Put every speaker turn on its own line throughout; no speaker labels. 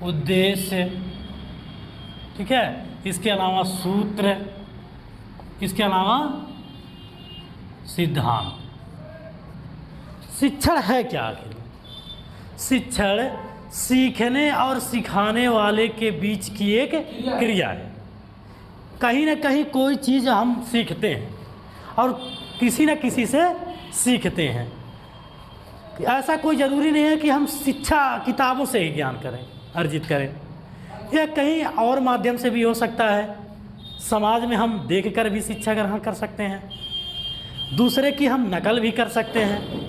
उद्देश्य, ठीक है, इसके अलावा सूत्र, इसके अलावा सिद्धांत। शिक्षण है क्या आखिर? शिक्षण सीखने और सिखाने वाले के बीच की एक क्रिया है। कहीं ना कहीं कोई चीज़ हम सीखते हैं और किसी न किसी से सीखते हैं। ऐसा कोई ज़रूरी नहीं है कि हम शिक्षा किताबों से ही ज्ञान करें, अर्जित करें। यह कहीं और माध्यम से भी हो सकता है। समाज में हम देखकर भी शिक्षा ग्रहण कर सकते हैं, दूसरे की हम नकल भी कर सकते हैं।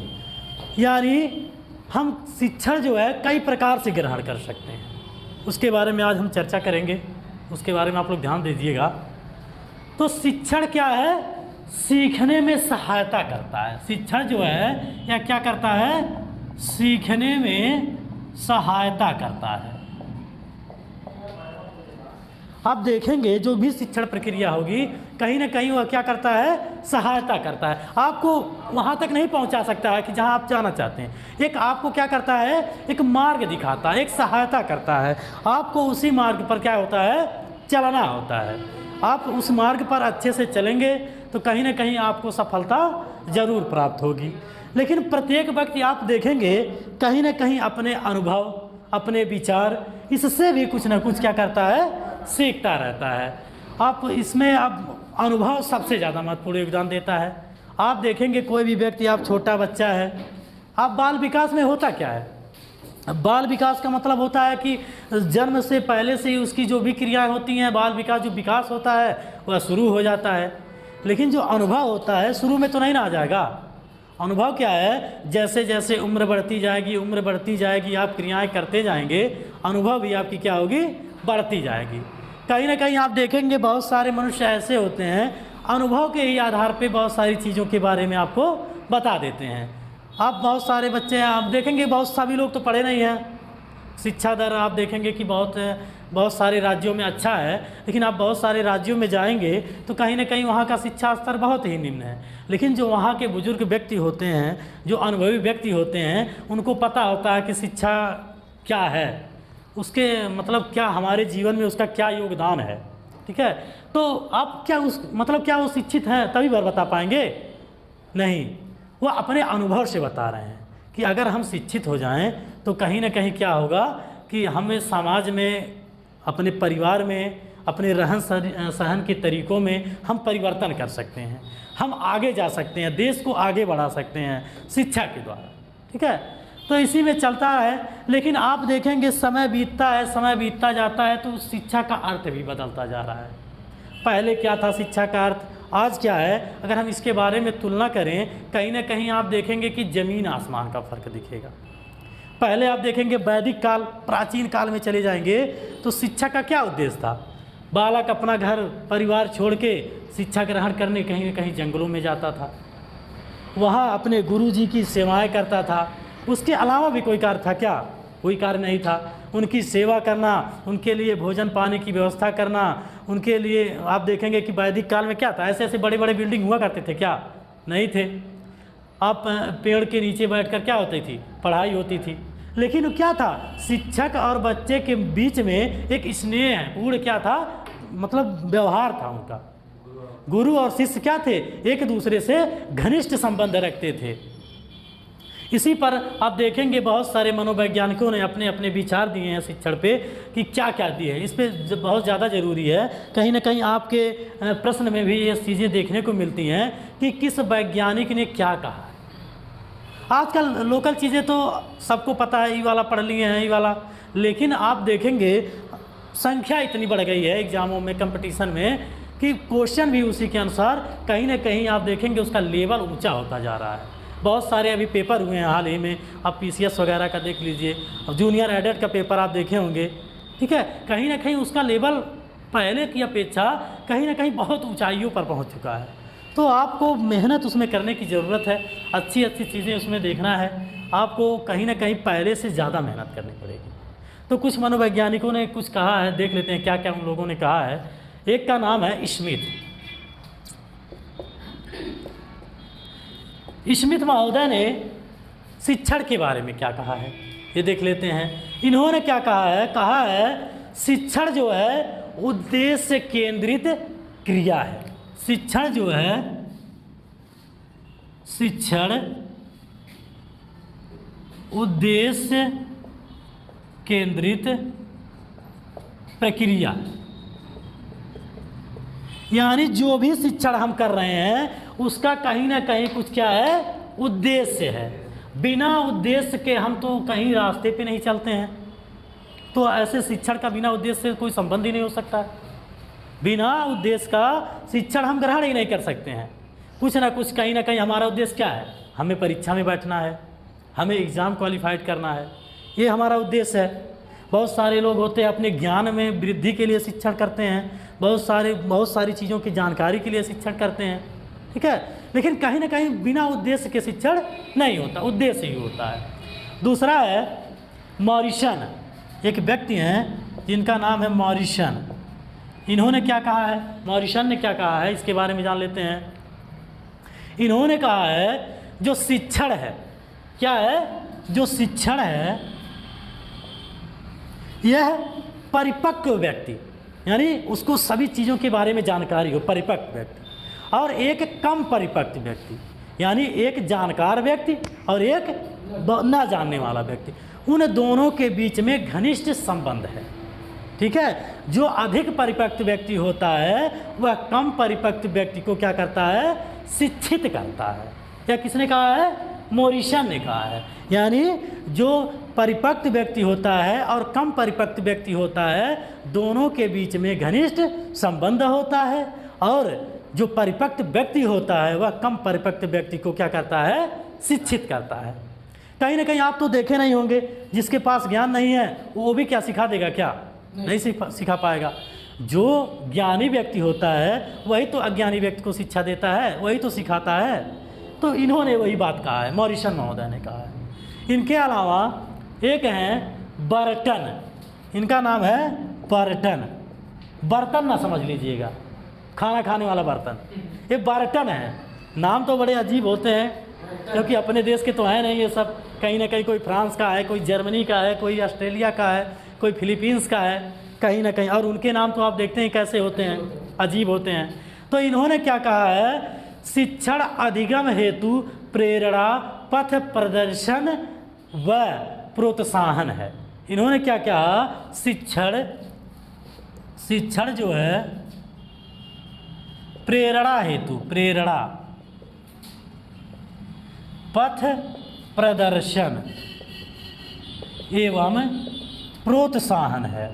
यानी हम शिक्षण जो है कई प्रकार से ग्रहण कर सकते हैं। उसके बारे में आज हम चर्चा करेंगे, उसके बारे में आप लोग ध्यान दीजिएगा। तो शिक्षण क्या है? सीखने में सहायता करता है। शिक्षण जो है यह क्या करता है? सीखने में सहायता करता है। आप देखेंगे जो भी शिक्षण प्रक्रिया होगी कहीं ना कहीं वह क्या करता है? सहायता करता है। आपको वहाँ तक नहीं पहुँचा सकता है कि जहाँ आप जाना चाहते हैं। एक आपको क्या करता है? एक मार्ग दिखाता है, एक सहायता करता है। आपको उसी मार्ग पर क्या होता है? चलना होता है। आप उस मार्ग पर अच्छे से चलेंगे तो कहीं ना कहीं आपको सफलता ज़रूर प्राप्त होगी। लेकिन प्रत्येक व्यक्ति आप देखेंगे कहीं ना कहीं अपने अनुभव, अपने विचार, इससे भी कुछ ना कुछ क्या करता है? सीखता रहता है। आप इसमें अब अनुभव सबसे ज़्यादा महत्वपूर्ण योगदान देता है। आप देखेंगे कोई भी व्यक्ति, आप छोटा बच्चा है, आप बाल विकास में होता क्या है? बाल विकास का मतलब होता है कि जन्म से पहले से ही उसकी जो भी क्रियाएँ होती हैं, बाल विकास जो विकास होता है वह शुरू हो जाता है। लेकिन जो अनुभव होता है शुरू में तो नहीं ना आ जाएगा। अनुभव क्या है? जैसे जैसे उम्र बढ़ती जाएगी, आप क्रियाएं करते जाएंगे, अनुभव भी आपकी क्या होगी? बढ़ती जाएगी। कहीं ना कहीं आप देखेंगे बहुत सारे मनुष्य ऐसे होते हैं, अनुभव के ही आधार पे बहुत सारी चीज़ों के बारे में आपको बता देते हैं। आप बहुत सारे बच्चे हैं, आप देखेंगे बहुत सभी लोग तो पढ़े नहीं हैं। शिक्षा दर आप देखेंगे कि बहुत सारे राज्यों में अच्छा है, लेकिन आप बहुत सारे राज्यों में जाएंगे तो कहीं ना कहीं वहाँ का शिक्षा स्तर बहुत ही निम्न है। लेकिन जो वहाँ के बुजुर्ग व्यक्ति होते हैं, जो अनुभवी व्यक्ति होते हैं, उनको पता होता है कि शिक्षा क्या है, उसके मतलब क्या हमारे जीवन में उसका क्या योगदान है। ठीक है, तो आप क्या क्या वो शिक्षित हैं तभी बता पाएंगे? नहीं, वो अपने अनुभव से बता रहे हैं कि अगर हम शिक्षित हो जाएं तो कहीं ना कहीं क्या होगा कि हमें समाज में, अपने परिवार में, अपने रहन सहन के तरीक़ों में हम परिवर्तन कर सकते हैं, हम आगे जा सकते हैं, देश को आगे बढ़ा सकते हैं शिक्षा के द्वारा। ठीक है, तो इसी में चलता है। लेकिन आप देखेंगे समय बीतता है, समय बीतता जाता है तो शिक्षा का अर्थ भी बदलता जा रहा है। पहले क्या था शिक्षा का अर्थ, आज क्या है? अगर हम इसके बारे में तुलना करें, कहीं ना कहीं आप देखेंगे कि ज़मीन आसमान का फ़र्क दिखेगा। पहले आप देखेंगे वैदिक काल, प्राचीन काल में चले जाएंगे तो शिक्षा का क्या उद्देश्य था? बालक अपना घर परिवार छोड़ के शिक्षा ग्रहण करने कहीं ना कहीं जंगलों में जाता था, वहाँ अपने गुरु जी की सेवाएं करता था। उसके अलावा भी कोई कार्य था क्या? कोई कार्य नहीं था। उनकी सेवा करना, उनके लिए भोजन पानी की व्यवस्था करना, उनके लिए आप देखेंगे कि वैदिक काल में क्या था? ऐसे ऐसे बड़े बड़े बिल्डिंग हुआ करते थे क्या? नहीं थे। आप पेड़ के नीचे बैठकर क्या होती थी? पढ़ाई होती थी। लेकिन क्या था? शिक्षक और बच्चे के बीच में एक स्नेह पूर्ण क्या था? मतलब व्यवहार था उनका। गुरु और शिष्य क्या थे? एक दूसरे से घनिष्ठ संबंध रखते थे। इसी पर आप देखेंगे बहुत सारे मनोवैज्ञानिकों ने अपने अपने विचार दिए हैं शिक्षण पे कि क्या क्या दिए हैं। इस पर बहुत ज़्यादा ज़रूरी है। कहीं ना कहीं आपके प्रश्न में भी ये चीज़ें देखने को मिलती हैं कि किस वैज्ञानिक ने क्या कहा है। आजकल लोकल चीज़ें तो सबको पता है, ये वाला पढ़ लिए हैं, ये वाला, लेकिन आप देखेंगे संख्या इतनी बढ़ गई है एग्ज़ामों में, कंपटीशन में, कि क्वेश्चन भी उसी के अनुसार कहीं ना कहीं आप देखेंगे उसका लेवल ऊँचा होता जा रहा है। बहुत सारे अभी पेपर हुए हैं हाल ही में, आप PCS वगैरह का देख लीजिए, अब जूनियर एडेड का पेपर आप देखे होंगे। ठीक है, कहीं ना कहीं उसका लेवल पहले की अपेक्षा कहीं ना कहीं बहुत ऊंचाइयों पर पहुंच चुका है। तो आपको मेहनत उसमें करने की ज़रूरत है, अच्छी अच्छी चीज़ें उसमें देखना है, आपको कहीं ना कहीं पहले से ज़्यादा मेहनत करनी पड़ेगी। तो कुछ मनोवैज्ञानिकों ने कुछ कहा है, देख लेते हैं क्या क्या उन लोगों ने कहा है। एक का नाम है स्मिथ। स्मिथ महोदय ने शिक्षण के बारे में क्या कहा है? ये देख लेते हैं। इन्होंने क्या कहा है शिक्षण जो है उद्देश्य केंद्रित क्रिया है। शिक्षण जो है, शिक्षण उद्देश्य केंद्रित प्रक्रिया, यानी जो भी शिक्षण हम कर रहे हैं उसका कहीं ना कहीं कुछ क्या है, उद्देश्य है। बिना उद्देश्य के हम तो कहीं रास्ते पे नहीं चलते हैं, तो ऐसे शिक्षण का बिना उद्देश्य से कोई संबंध ही नहीं हो सकता। बिना उद्देश्य का शिक्षण हम ग्रहण ही नहीं कर सकते हैं। कुछ ना कुछ कहीं ना कहीं हमारा उद्देश्य क्या है, हमें परीक्षा में बैठना है, हमें एग्ज़ाम क्वालिफाइड करना है, ये हमारा उद्देश्य है। बहुत सारे लोग होते हैं अपने ज्ञान में वृद्धि के लिए शिक्षण करते हैं, बहुत सारी चीज़ों की जानकारी के लिए शिक्षण करते हैं, ठीक है, लेकिन कहीं ना कहीं बिना उद्देश्य के शिक्षण नहीं होता, उद्देश्य ही होता है। दूसरा है मॉरिसन, एक व्यक्ति हैं जिनका नाम है मॉरिसन। इन्होंने क्या कहा है, मॉरिसन ने क्या कहा है इसके बारे में जान लेते हैं। इन्होंने कहा है जो शिक्षण है, क्या है, जो शिक्षण है यह परिपक्व व्यक्ति, यानी उसको सभी चीज़ों के बारे में जानकारी हो, परिपक्व व्यक्ति, और एक कम परिपक्व व्यक्ति, यानी एक जानकार व्यक्ति और एक ना जानने वाला व्यक्ति, उन दोनों के बीच में घनिष्ठ संबंध है, ठीक है। जो अधिक परिपक्व व्यक्ति होता है वह कम परिपक्व व्यक्ति को क्या करता है, शिक्षित करता है। क्या किसने कहा है, मॉरिसन ने कहा है। यानी जो परिपक्व व्यक्ति होता है और कम परिपक्व व्यक्ति होता है, दोनों के बीच में घनिष्ठ संबंध होता है, और जो परिपक्व व्यक्ति होता है वह कम परिपक्व व्यक्ति को क्या करता है, शिक्षित करता है। कहीं ना कहीं आप तो देखे नहीं होंगे, जिसके पास ज्ञान नहीं है वो भी क्या सिखा देगा, क्या नहीं सिखा पाएगा। जो ज्ञानी व्यक्ति होता है वही तो अज्ञानी व्यक्ति को शिक्षा देता है, वही तो सिखाता है। तो इन्होंने वही बात कहा है, मॉरिसन महोदय ने कहा है। इनके अलावा एक हैं बर्टन, इनका नाम है बर्टन। बर्तन ना समझ लीजिएगा, खाना खाने वाला बर्तन, ये बर्टन है। नाम तो बड़े अजीब होते हैं, क्योंकि अपने देश के तो है नहीं ये सब, कहीं ना कहीं कोई फ्रांस का है, कोई जर्मनी का है, कोई ऑस्ट्रेलिया का है, कोई फिलीपींस का है, कहीं ना कहीं, और उनके नाम तो आप देखते हैं कैसे होते हैं, अजीब होते हैं। तो इन्होंने क्या कहा है, शिक्षण अधिगम हेतु प्रेरणा, पथ प्रदर्शन व प्रोत्साहन है। इन्होंने क्या कहा, शिक्षण जो है प्रेरणा हेतु, प्रेरणा, पथ प्रदर्शन एवं प्रोत्साहन है।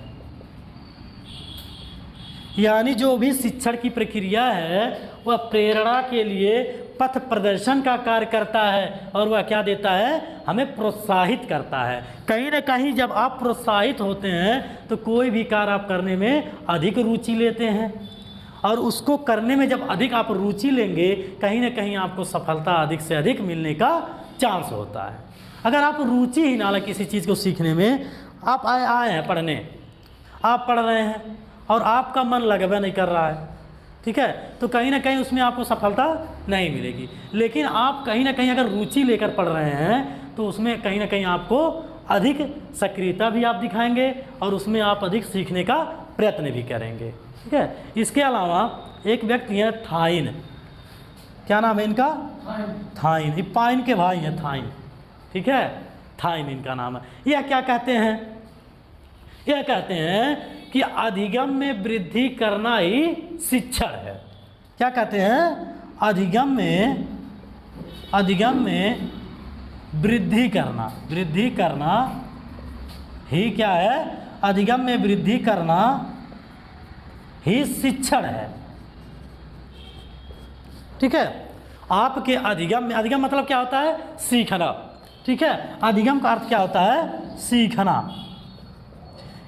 यानी जो भी शिक्षण की प्रक्रिया है वह प्रेरणा के लिए पथ प्रदर्शन का कार्य करता है, और वह क्या देता है, हमें प्रोत्साहित करता है। कहीं ना कहीं जब आप प्रोत्साहित होते हैं तो कोई भी कार्य आप करने में अधिक रुचि लेते हैं, और उसको करने में जब अधिक आप रुचि लेंगे कहीं ना कहीं आपको सफलता अधिक से अधिक मिलने का चांस होता है। अगर आप रुचि ही ना लगे किसी चीज़ को सीखने में, आप आए हैं पढ़ने, आप पढ़ रहे हैं और आपका मन लगवा नहीं कर रहा है, ठीक है, तो कहीं ना कहीं उसमें आपको सफलता नहीं मिलेगी। लेकिन आप कहीं ना कहीं अगर रुचि लेकर पढ़ रहे हैं तो उसमें कहीं ना कहीं आपको अधिक सक्रियता भी आप दिखाएंगे, और उसमें आप अधिक सीखने का प्रयत्न भी करेंगे, ठीक है। इसके अलावा एक व्यक्ति है थाइन, क्या नाम है इनका, थाइन, ये पाइन के भाई हैं थाइन, ठीक है, थाइन इनका नाम है। यह क्या कहते हैं, यह कहते हैं कि अधिगम में वृद्धि करना ही शिक्षण है। क्या कहते हैं, अधिगम में वृद्धि करना ही क्या है, अधिगम में वृद्धि करना ही शिक्षण है, ठीक है। आपके अधिगम में, अधिगम मतलब क्या होता है, सीखना, ठीक है। अधिगम का अर्थ क्या होता है, सीखना।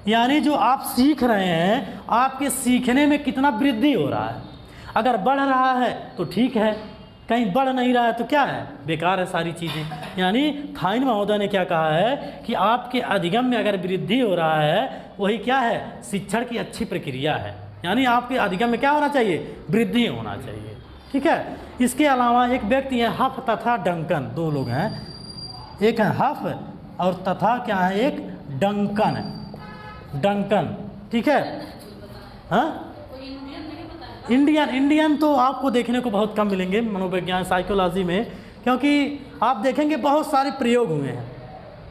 यानी जो आप सीख रहे हैं आपके सीखने में कितना वृद्धि हो रहा है। अगर बढ़ रहा है तो ठीक है, कहीं बढ़ नहीं रहा है तो क्या है, बेकार है सारी चीज़ें। यानी थाइन महोदय ने क्या कहा है कि आपके अधिगम में अगर वृद्धि हो रहा है वही क्या है, शिक्षण की अच्छी प्रक्रिया है। यानी आपके अधिगम में क्या होना चाहिए, वृद्धि होना चाहिए, ठीक है। इसके अलावा एक व्यक्ति है हफ तथा डंकन, दो लोग हैं, एक है हफ और तथा क्या है, एक डंकन, डंकन, ठीक है। हाँ, इंडियन तो आपको देखने को बहुत कम मिलेंगे मनोविज्ञान साइकोलॉजी में, क्योंकि आप देखेंगे बहुत सारे प्रयोग हुए हैं,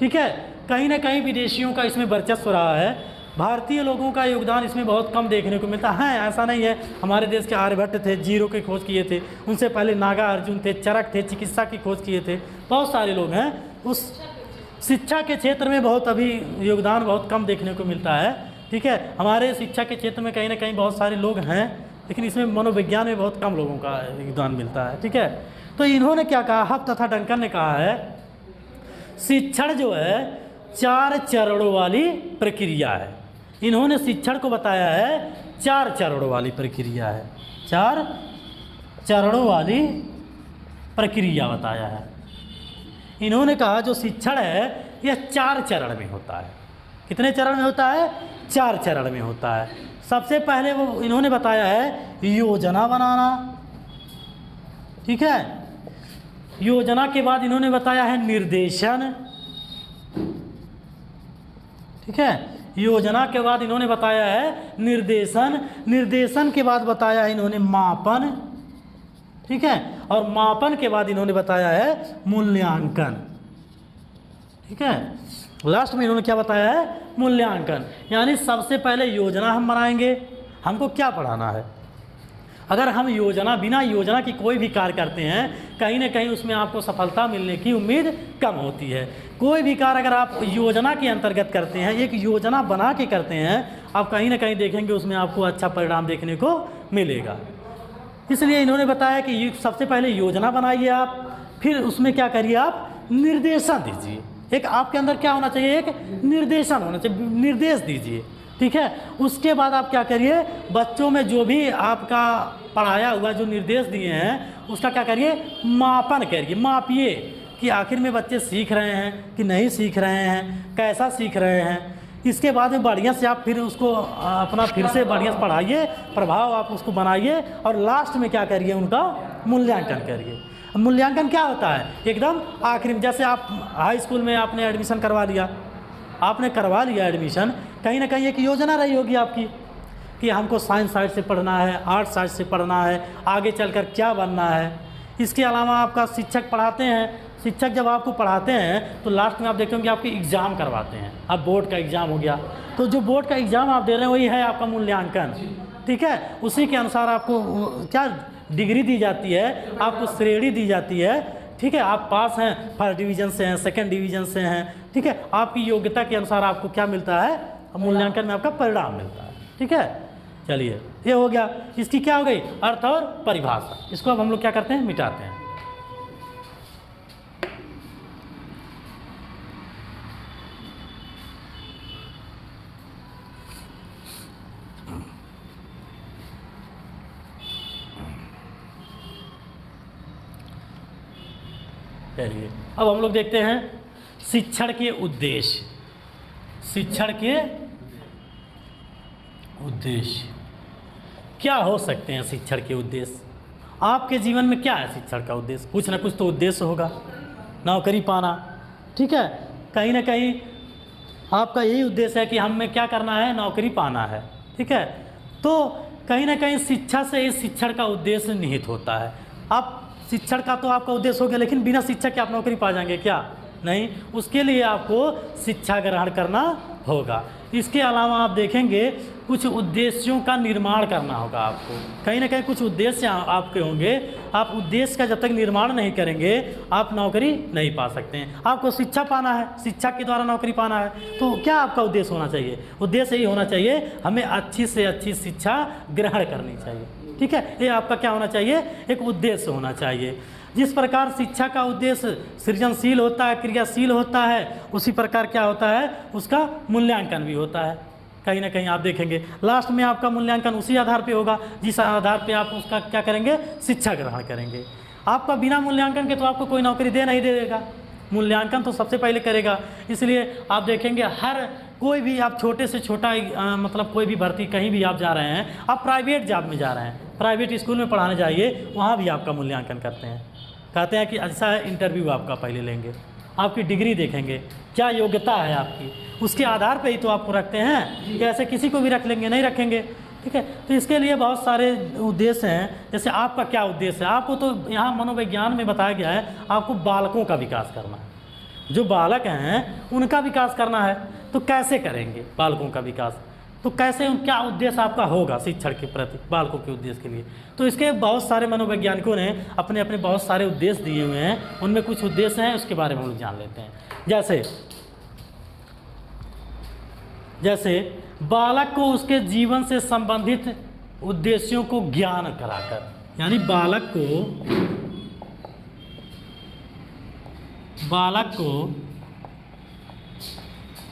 ठीक है। कहीं ना कहीं विदेशियों का इसमें वर्चस्व रहा है, भारतीय लोगों का योगदान इसमें बहुत कम देखने को मिलता है। ऐसा नहीं है, हमारे देश के आर्यभट्ट थे, जीरो की खोज किए थे, उनसे पहले नागार्जुन थे, चरक थे, चिकित्सा की खोज किए थे, बहुत सारे लोग हैं। उस शिक्षा के क्षेत्र में बहुत अभी योगदान बहुत कम देखने को मिलता है, ठीक है। हमारे शिक्षा के क्षेत्र में कहीं ना कहीं बहुत सारे लोग हैं, लेकिन इसमें मनोविज्ञान में बहुत कम लोगों का योगदान मिलता है, ठीक है। तो इन्होंने क्या कहा, हब तथा डंकन ने कहा है शिक्षण जो है 4 चरणों वाली प्रक्रिया है। इन्होंने शिक्षण को बताया है 4 चरणों वाली प्रक्रिया है, 4 चरणों वाली प्रक्रिया बताया है। इन्होंने कहा जो शिक्षण है यह 4 चरण में होता है। कितने चरण में होता है, 4 चरण में होता है। सबसे पहले वो इन्होंने बताया है योजना बनाना, ठीक है। योजना के बाद इन्होंने बताया है निर्देशन, ठीक है। योजना के बाद इन्होंने बताया है निर्देशन, निर्देशन के बाद बताया है इन्होंने मापन, ठीक है। और मापन के बाद इन्होंने बताया है मूल्यांकन, ठीक है। लास्ट में इन्होंने क्या बताया है, मूल्यांकन। यानी सबसे पहले योजना हम बनाएंगे, हमको क्या पढ़ाना है। अगर हम बिना योजना की कोई भी कार्य करते हैं, कहीं ना कहीं उसमें आपको सफलता मिलने की उम्मीद कम होती है। कोई भी कार्य अगर आप योजना के अंतर्गत करते हैं, एक योजना बना के करते हैं, आप कहीं ना कहीं देखेंगे उसमें आपको अच्छा परिणाम देखने को मिलेगा। इसलिए इन्होंने बताया कि सबसे पहले योजना बनाइए आप, फिर उसमें क्या करिए, आप निर्देशन दीजिए। एक आपके अंदर क्या होना चाहिए, एक निर्देशन होना चाहिए, निर्देश दीजिए, ठीक है। उसके बाद आप क्या करिए, बच्चों में जो भी आपका पढ़ाया हुआ जो निर्देश दिए हैं उसका क्या करिए, मापन करिए, मापिए कि आखिर में बच्चे सीख रहे हैं कि नहीं सीख रहे हैं, कैसा सीख रहे हैं। इसके बाद में बढ़िया से आप फिर उसको अपना फिर से बढ़िया से पढ़ाइए, प्रभाव आप उसको बनाइए, और लास्ट में क्या करिए, उनका मूल्यांकन करिए। मूल्यांकन क्या होता है, एकदम आखिर में, जैसे आप हाई स्कूल में आपने एडमिशन करवा लिया, आपने करवा लिया एडमिशन, कहीं ना कहीं एक योजना रही होगी आपकी कि हमको साइंस साइड से पढ़ना है, आर्ट साइड से पढ़ना है, आगे चलकर क्या बनना है। इसके अलावा आपका शिक्षक पढ़ाते हैं, शिक्षक जब आपको पढ़ाते हैं तो लास्ट में आप देखते होंगे आपके एग्ज़ाम करवाते हैं। अब बोर्ड का एग्ज़ाम हो गया, तो जो बोर्ड का एग्ज़ाम आप दे रहे हैं वही है आपका मूल्यांकन, ठीक है। उसी के अनुसार आपको क्या डिग्री दी जाती है, आपको श्रेणी दी जाती है, ठीक है। आप पास हैं, फर्स्ट डिवीज़न से हैं, सेकंड डिवीज़न से हैं, ठीक है। आपकी योग्यता के अनुसार आपको क्या मिलता है, मूल्यांकन में आपका परिणाम मिलता है, ठीक है। चलिए, ये हो गया। इसकी क्या हो गई, अर्थ और परिभाषा। इसको अब हम लोग क्या करते हैं, मिटाते हैं। चलिए, अब हम लोग देखते हैं शिक्षण के उद्देश्य। शिक्षण के उद्देश्य क्या हो सकते हैं। शिक्षण के उद्देश्य आपके जीवन में क्या है, शिक्षण का उद्देश्य कुछ ना कुछ तो उद्देश्य होगा, नौकरी पाना, ठीक है। कहीं ना कहीं आपका यही उद्देश्य है कि हमें क्या करना है, नौकरी पाना है, ठीक है। तो कहीं ना कहीं शिक्षा से इस शिक्षण का उद्देश्य निहित होता है। आप शिक्षण का तो आपका उद्देश्य हो गया, लेकिन बिना शिक्षा के आप नौकरी पा जाएंगे क्या, नहीं। उसके लिए आपको शिक्षा ग्रहण करना होगा। इसके अलावा आप देखेंगे कुछ उद्देश्यों का निर्माण करना होगा आपको। कहीं ना कहीं कुछ उद्देश्य आपके होंगे, आप उद्देश्य का जब तक निर्माण नहीं करेंगे आप नौकरी नहीं पा सकते हैं। आपको शिक्षा पाना है, शिक्षा के द्वारा नौकरी पाना है, तो क्या आपका उद्देश्य होना चाहिए, उद्देश्य यही होना चाहिए हमें अच्छी से अच्छी शिक्षा ग्रहण करनी चाहिए, ठीक है। ये आपका क्या होना चाहिए, एक उद्देश्य होना चाहिए। जिस प्रकार शिक्षा का उद्देश्य सृजनशील होता है, क्रियाशील होता है, उसी प्रकार क्या होता है, उसका मूल्यांकन भी होता है। कहीं ना कहीं आप देखेंगे लास्ट में आपका मूल्यांकन उसी आधार पे होगा जिस आधार पे आप उसका क्या करेंगे, शिक्षा ग्रहण करेंगे। आपका बिना मूल्यांकन के तो आपको कोई नौकरी नहीं देगा, मूल्यांकन तो सबसे पहले करेगा। इसलिए आप देखेंगे हर कोई भी आप छोटे से छोटा मतलब कोई भी भर्ती कहीं भी आप जा रहे हैं, आप प्राइवेट जॉब में जा रहे हैं, प्राइवेट स्कूल में पढ़ाने जाइए, वहाँ भी आपका मूल्यांकन करते हैं, कहते हैं कि अच्छा है, इंटरव्यू आपका पहले लेंगे, आपकी डिग्री देखेंगे, क्या योग्यता है आपकी, उसके आधार पे ही तो आपको रखते हैं, कि ऐसे किसी को भी रख लेंगे, नहीं रखेंगे। ठीक है, तो इसके लिए बहुत सारे उद्देश्य हैं। जैसे आपका क्या उद्देश्य है, आपको तो यहाँ मनोविज्ञान में बताया गया है आपको बालकों का विकास करना है, जो बालक हैं उनका विकास करना है। तो कैसे करेंगे बालकों का विकास, तो कैसे क्या उद्देश्य आपका होगा शिक्षण के प्रति, बालकों के उद्देश्य के लिए। तो इसके बहुत सारे मनोवैज्ञानिकों ने अपने अपने बहुत सारे उद्देश्य दिए हुए हैं, उनमें कुछ उद्देश्य हैं, उसके बारे में हम लोग जान लेते हैं। जैसे बालक को उसके जीवन से संबंधित उद्देश्यों को ज्ञान कराकर, यानी बालक को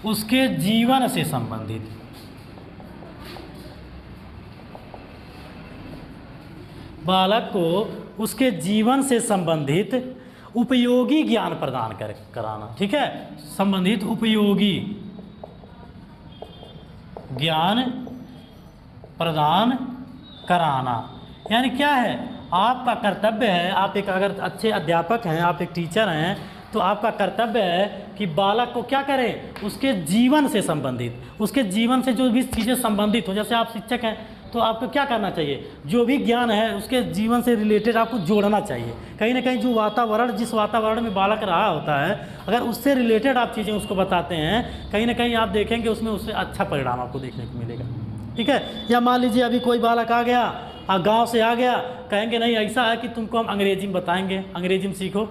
उसके जीवन से संबंधित उसके जीवन से संबंधित उपयोगी ज्ञान प्रदान कराना। ठीक है, संबंधित उपयोगी ज्ञान प्रदान कराना, यानी क्या है, आपका कर्तव्य है, आप एक अगर अच्छे अध्यापक हैं, आप एक टीचर हैं, तो आपका कर्तव्य है कि बालक को क्या करें, उसके जीवन से संबंधित, उसके जीवन से जो भी चीज़ें संबंधित हो। जैसे आप शिक्षक हैं तो आपको क्या करना चाहिए, जो भी ज्ञान है उसके जीवन से रिलेटेड आपको जोड़ना चाहिए। कहीं ना कहीं जो वातावरण, जिस वातावरण में बालक रहा होता है, अगर उससे रिलेटेड आप चीज़ें उसको बताते हैं, कहीं ना कहीं आप देखेंगे उसमें उससे अच्छा परिणाम आपको देखने को मिलेगा। ठीक है, या मान लीजिए अभी कोई बालक आ गया, गाँव से आ गया, कहेंगे नहीं ऐसा है कि तुमको हम अंग्रेजी में बताएंगे, अंग्रेजी में सीखो।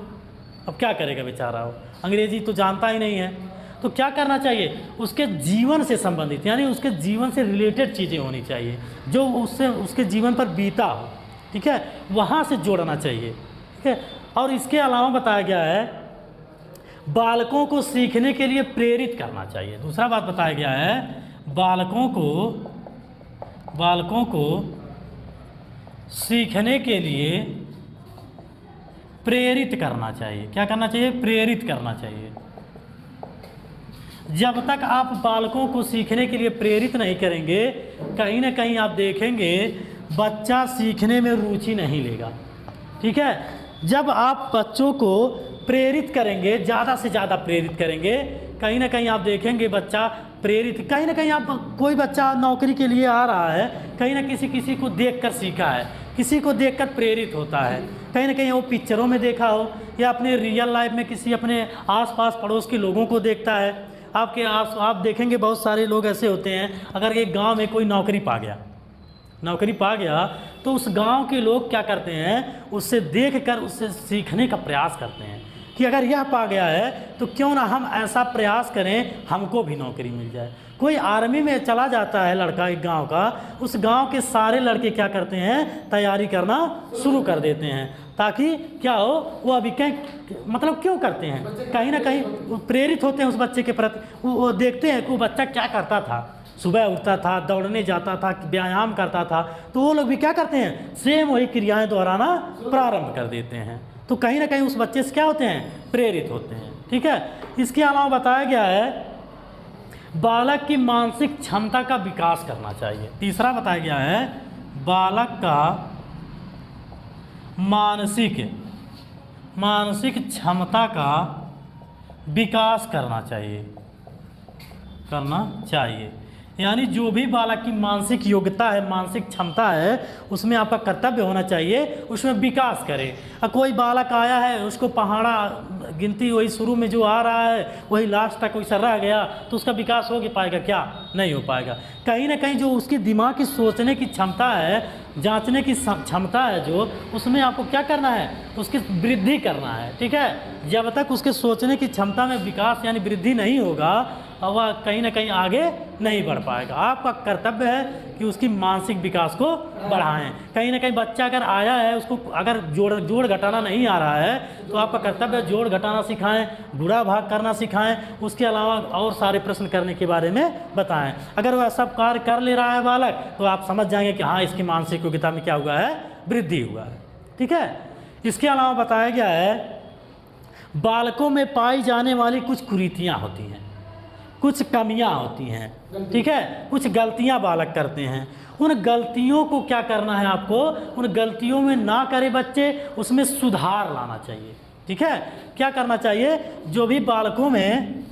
अब क्या करेगा बेचारा, हो अंग्रेजी तो जानता ही नहीं है। तो क्या करना चाहिए, उसके जीवन से संबंधित, यानी उसके जीवन से रिलेटेड चीज़ें होनी चाहिए, जो उससे उसके जीवन पर बीता हो। ठीक है, वहाँ से जोड़ना चाहिए। ठीक है, और इसके अलावा बताया गया है बालकों को सीखने के लिए प्रेरित करना चाहिए। दूसरा बात बताया गया है बालकों को सीखने के लिए प्रेरित करना चाहिए। क्या करना चाहिए, प्रेरित करना चाहिए। जब तक आप बालकों को सीखने के लिए प्रेरित नहीं करेंगे, कहीं ना कहीं आप देखेंगे बच्चा सीखने में रुचि नहीं लेगा। ठीक है, जब आप बच्चों को प्रेरित करेंगे, ज़्यादा से ज़्यादा प्रेरित करेंगे, कहीं ना कहीं आप देखेंगे बच्चा प्रेरित, कहीं ना कहीं आप कोई बच्चा नौकरी के लिए आ रहा है, कहीं ना किसी को देखकर सीखा है, किसी को देखकर प्रेरित होता है, कहीं ना कहीं वो पिक्चरों में देखा हो या अपने रियल लाइफ में किसी अपने आसपास पड़ोस के लोगों को देखता है। आप देखेंगे बहुत सारे लोग ऐसे होते हैं, अगर एक गांव में कोई नौकरी पा गया तो उस गांव के लोग क्या करते हैं, उससे देखकर उससे सीखने का प्रयास करते हैं कि अगर यह पा गया है तो क्यों ना हम ऐसा प्रयास करें, हमको भी नौकरी मिल जाए। कोई आर्मी में चला जाता है लड़का एक गांव का, उस गांव के सारे लड़के क्या करते हैं, तैयारी करना शुरू कर देते हैं, ताकि क्या हो, वो अभी मतलब क्यों करते हैं, कहीं ना कहीं प्रेरित होते हैं उस बच्चे के प्रति। वो देखते हैं कि वो बच्चा क्या करता था, सुबह उठता था, दौड़ने जाता था, व्यायाम करता था, तो वो लोग भी क्या करते हैं, सेम वही क्रियाएं दोहराना प्रारंभ कर देते हैं। तो कहीं ना कहीं उस बच्चे से क्या होते हैं, प्रेरित होते हैं। ठीक है, इसके अलावा बताया गया है बालक की मानसिक क्षमता का विकास करना चाहिए। तीसरा बताया गया है बालक का मानसिक क्षमता का विकास करना चाहिए। यानी जो भी बालक की मानसिक योग्यता है, मानसिक क्षमता है, उसमें आपका कर्तव्य होना चाहिए, उसमें विकास करे। कोई बालक आया है, उसको पहाड़ा गिनती वही शुरू में जो आ रहा है वही लास्ट तक वैसा रह गया, तो उसका विकास हो पाएगा क्या, नहीं हो पाएगा। कहीं ना कहीं जो उसकी दिमाग की सोचने की क्षमता है, जांचने की क्षमता है, जो उसमें आपको क्या करना है, उसकी वृद्धि करना है। ठीक है, जब तक उसके सोचने की क्षमता में विकास यानी वृद्धि नहीं होगा, और वह कहीं ना कहीं आगे नहीं बढ़ पाएगा। आपका कर्तव्य है कि उसकी मानसिक विकास को बढ़ाएं। कहीं ना कहीं बच्चा अगर आया है, उसको अगर जोड़ घटाना नहीं आ रहा है, तो आपका कर्तव्य है जोड़ घटाना सिखाएं, गुणा भाग करना सिखाएं, उसके अलावा और सारे प्रश्न करने के बारे में बताएं। अगर वह सब कार्य कर ले रहा है बालक, तो आप समझ जाएंगे कि हाँ, इसकी मानसिक योग्यता में क्या हुआ है, वृद्धि हुआ है। ठीक है, इसके अलावा बताया गया है बालकों में पाई जाने वाली कुछ कुरीतियाँ होती हैं, कुछ कमियां होती हैं। ठीक है, कुछ गलतियां बालक करते हैं, उन गलतियों को क्या करना है, आपको उन गलतियों में ना करे बच्चे, उसमें सुधार लाना चाहिए। ठीक है। क्या करना चाहिए, जो भी बालकों में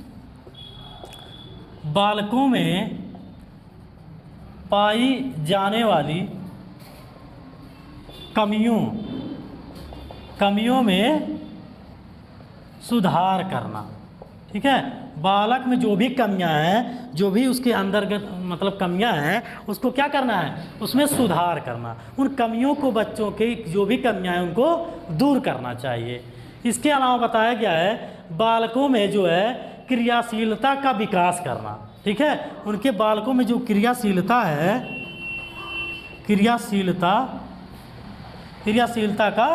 पाई जाने वाली कमियों में सुधार करना, ठीक है। बालक में जो भी कमियां हैं, जो भी उसके अंतर्गत मतलब कमियां हैं, उसको क्या करना है, उसमें सुधार करना। उन कमियों को, बच्चों की जो भी कमियां हैं उनको दूर करना चाहिए। इसके अलावा बताया गया है बालकों में जो है क्रियाशीलता का विकास करना, ठीक है। उनके बालकों में जो क्रियाशीलता है, क्रियाशीलता का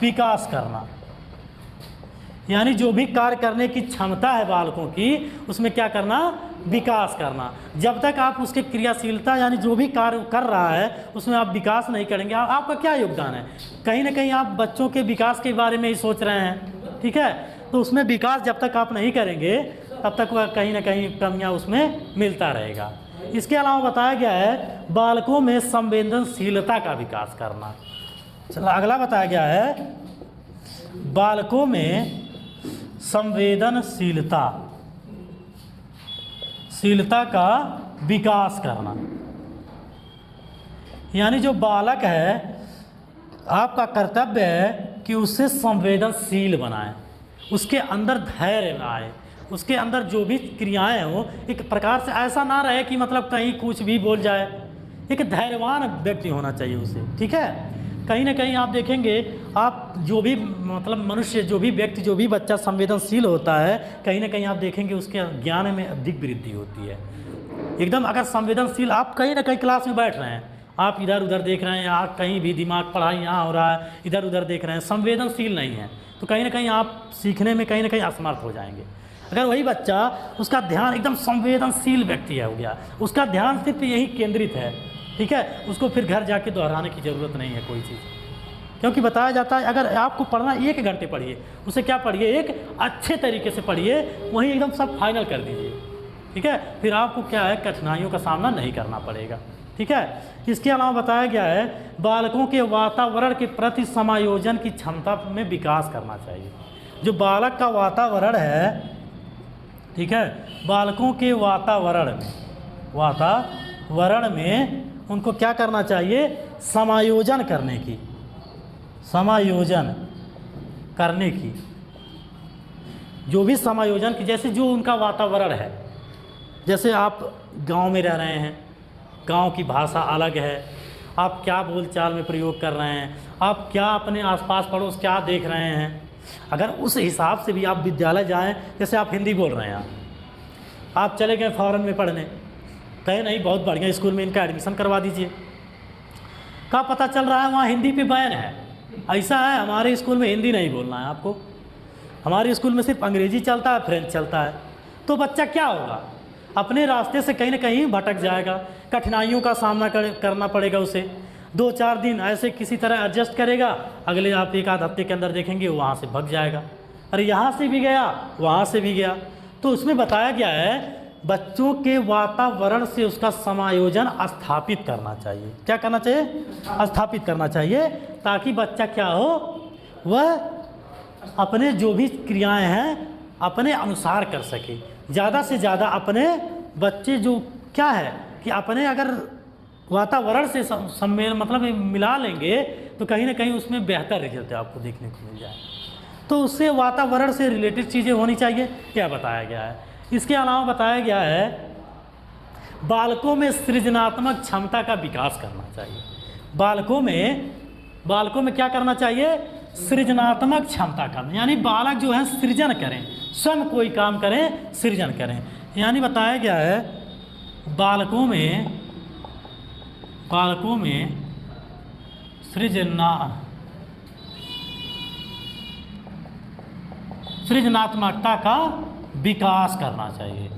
विकास करना, यानी जो भी कार्य करने की क्षमता है बालकों की, उसमें क्या करना, विकास करना। जब तक आप उसके क्रियाशीलता यानी जो भी कार्य कर रहा है उसमें आप विकास नहीं करेंगे, आपका क्या योगदान है। कहीं ना कहीं आप बच्चों के विकास के बारे में ही सोच रहे हैं, ठीक है। तो उसमें विकास जब तक आप नहीं करेंगे तब तक वह कहीं ना कहीं कमियां उसमें मिलता रहेगा। इसके अलावा बताया गया है बालकों में संवेदनशीलता का विकास करना। चलो अगला बताया गया है बालकों में संवेदनशीलता का विकास करना, यानी जो बालक है आपका कर्तव्य है कि उससे संवेदनशील बनाएं, उसके अंदर धैर्य लाए, उसके अंदर जो भी क्रियाएं हो एक प्रकार से ऐसा ना रहे कि मतलब कहीं कुछ भी बोल जाए। एक धैर्यवान व्यक्ति होना चाहिए उसे, ठीक है। कहीं ना कहीं आप देखेंगे, आप जो भी मतलब मनुष्य, जो भी व्यक्ति, जो भी बच्चा संवेदनशील होता है, कहीं ना कहीं आप देखेंगे उसके ज्ञान में अधिक वृद्धि होती है। एकदम अगर संवेदनशील, आप कहीं ना कहीं क्लास में बैठ रहे हैं, आप इधर उधर देख रहे हैं, या कहीं भी दिमाग पढ़ाई यहाँ हो रहा है, इधर उधर देख रहे हैं, संवेदनशील नहीं है, तो कहीं ना कहीं आप सीखने में कहीं ना कहीं असमर्थ हो जाएंगे। अगर वही बच्चा, उसका ध्यान एकदम संवेदनशील व्यक्ति हो गया, उसका ध्यान सिर्फ यही केंद्रित है, ठीक है, उसको फिर घर जाके दोहराने की ज़रूरत नहीं है कोई चीज़, क्योंकि बताया जाता है अगर आपको पढ़ना 1 घंटे पढ़िए, उसे क्या पढ़िए, एक अच्छे तरीके से पढ़िए, वहीं एकदम सब फाइनल कर दीजिए, ठीक है। फिर आपको क्या है, कठिनाइयों का सामना नहीं करना पड़ेगा, ठीक है। इसके अलावा बताया गया है बालकों के वातावरण के प्रति समायोजन की क्षमता में विकास करना चाहिए। जो बालक का वातावरण है, ठीक है, बालकों के वातावरण में उनको क्या करना चाहिए, समायोजन करने की जो भी समायोजन की, जैसे जो उनका वातावरण है, जैसे आप गांव में रह रहे हैं, गांव की भाषा अलग है, आप क्या बोलचाल में प्रयोग कर रहे हैं, आप क्या अपने आसपास पड़ोस क्या देख रहे हैं, अगर उस हिसाब से भी आप विद्यालय जाएं, जैसे आप हिंदी बोल रहे हैं, आप चले गए फॉरेन में पढ़ने, कहे नहीं बहुत बढ़िया स्कूल में इनका एडमिशन करवा दीजिए, का पता चल रहा है वहाँ हिंदी पे बैन है, ऐसा है हमारे स्कूल में हिंदी नहीं बोलना है आपको, हमारे स्कूल में सिर्फ अंग्रेजी चलता है, फ्रेंच चलता है, तो बच्चा क्या होगा, अपने रास्ते से कहीं ना कहीं भटक जाएगा, कठिनाइयों का सामना करना पड़ेगा उसे। 2-4 दिन ऐसे किसी तरह एडजस्ट करेगा, अगले आप 1-आध हफ्ते के अंदर देखेंगे वहाँ से भग जाएगा, अरे यहाँ से भी गया वहाँ से भी गया। तो उसमें बताया गया है बच्चों के वातावरण से उसका समायोजन स्थापित करना चाहिए। क्या करना चाहिए, स्थापित करना चाहिए, ताकि बच्चा क्या हो, वह अपने जो भी क्रियाएं हैं अपने अनुसार कर सके। ज़्यादा से ज़्यादा अपने बच्चे जो क्या है कि अपने अगर वातावरण से सम्मेलन मतलब मिला लेंगे तो कहीं ना कहीं उसमें बेहतर रिजल्ट आपको देखने को मिल जाए। तो उससे वातावरण से रिलेटेड चीज़ें होनी चाहिए, क्या बताया गया है। इसके अलावा बताया गया है बालकों में सृजनात्मक क्षमता का विकास करना चाहिए। बालकों में क्या करना चाहिए, सृजनात्मक क्षमता का, यानी बालक जो है सृजन करें, स्वयं कोई काम करें, सृजन करें। यानी बताया गया है बालकों में सृजनात्मकता का विकास करना चाहिए।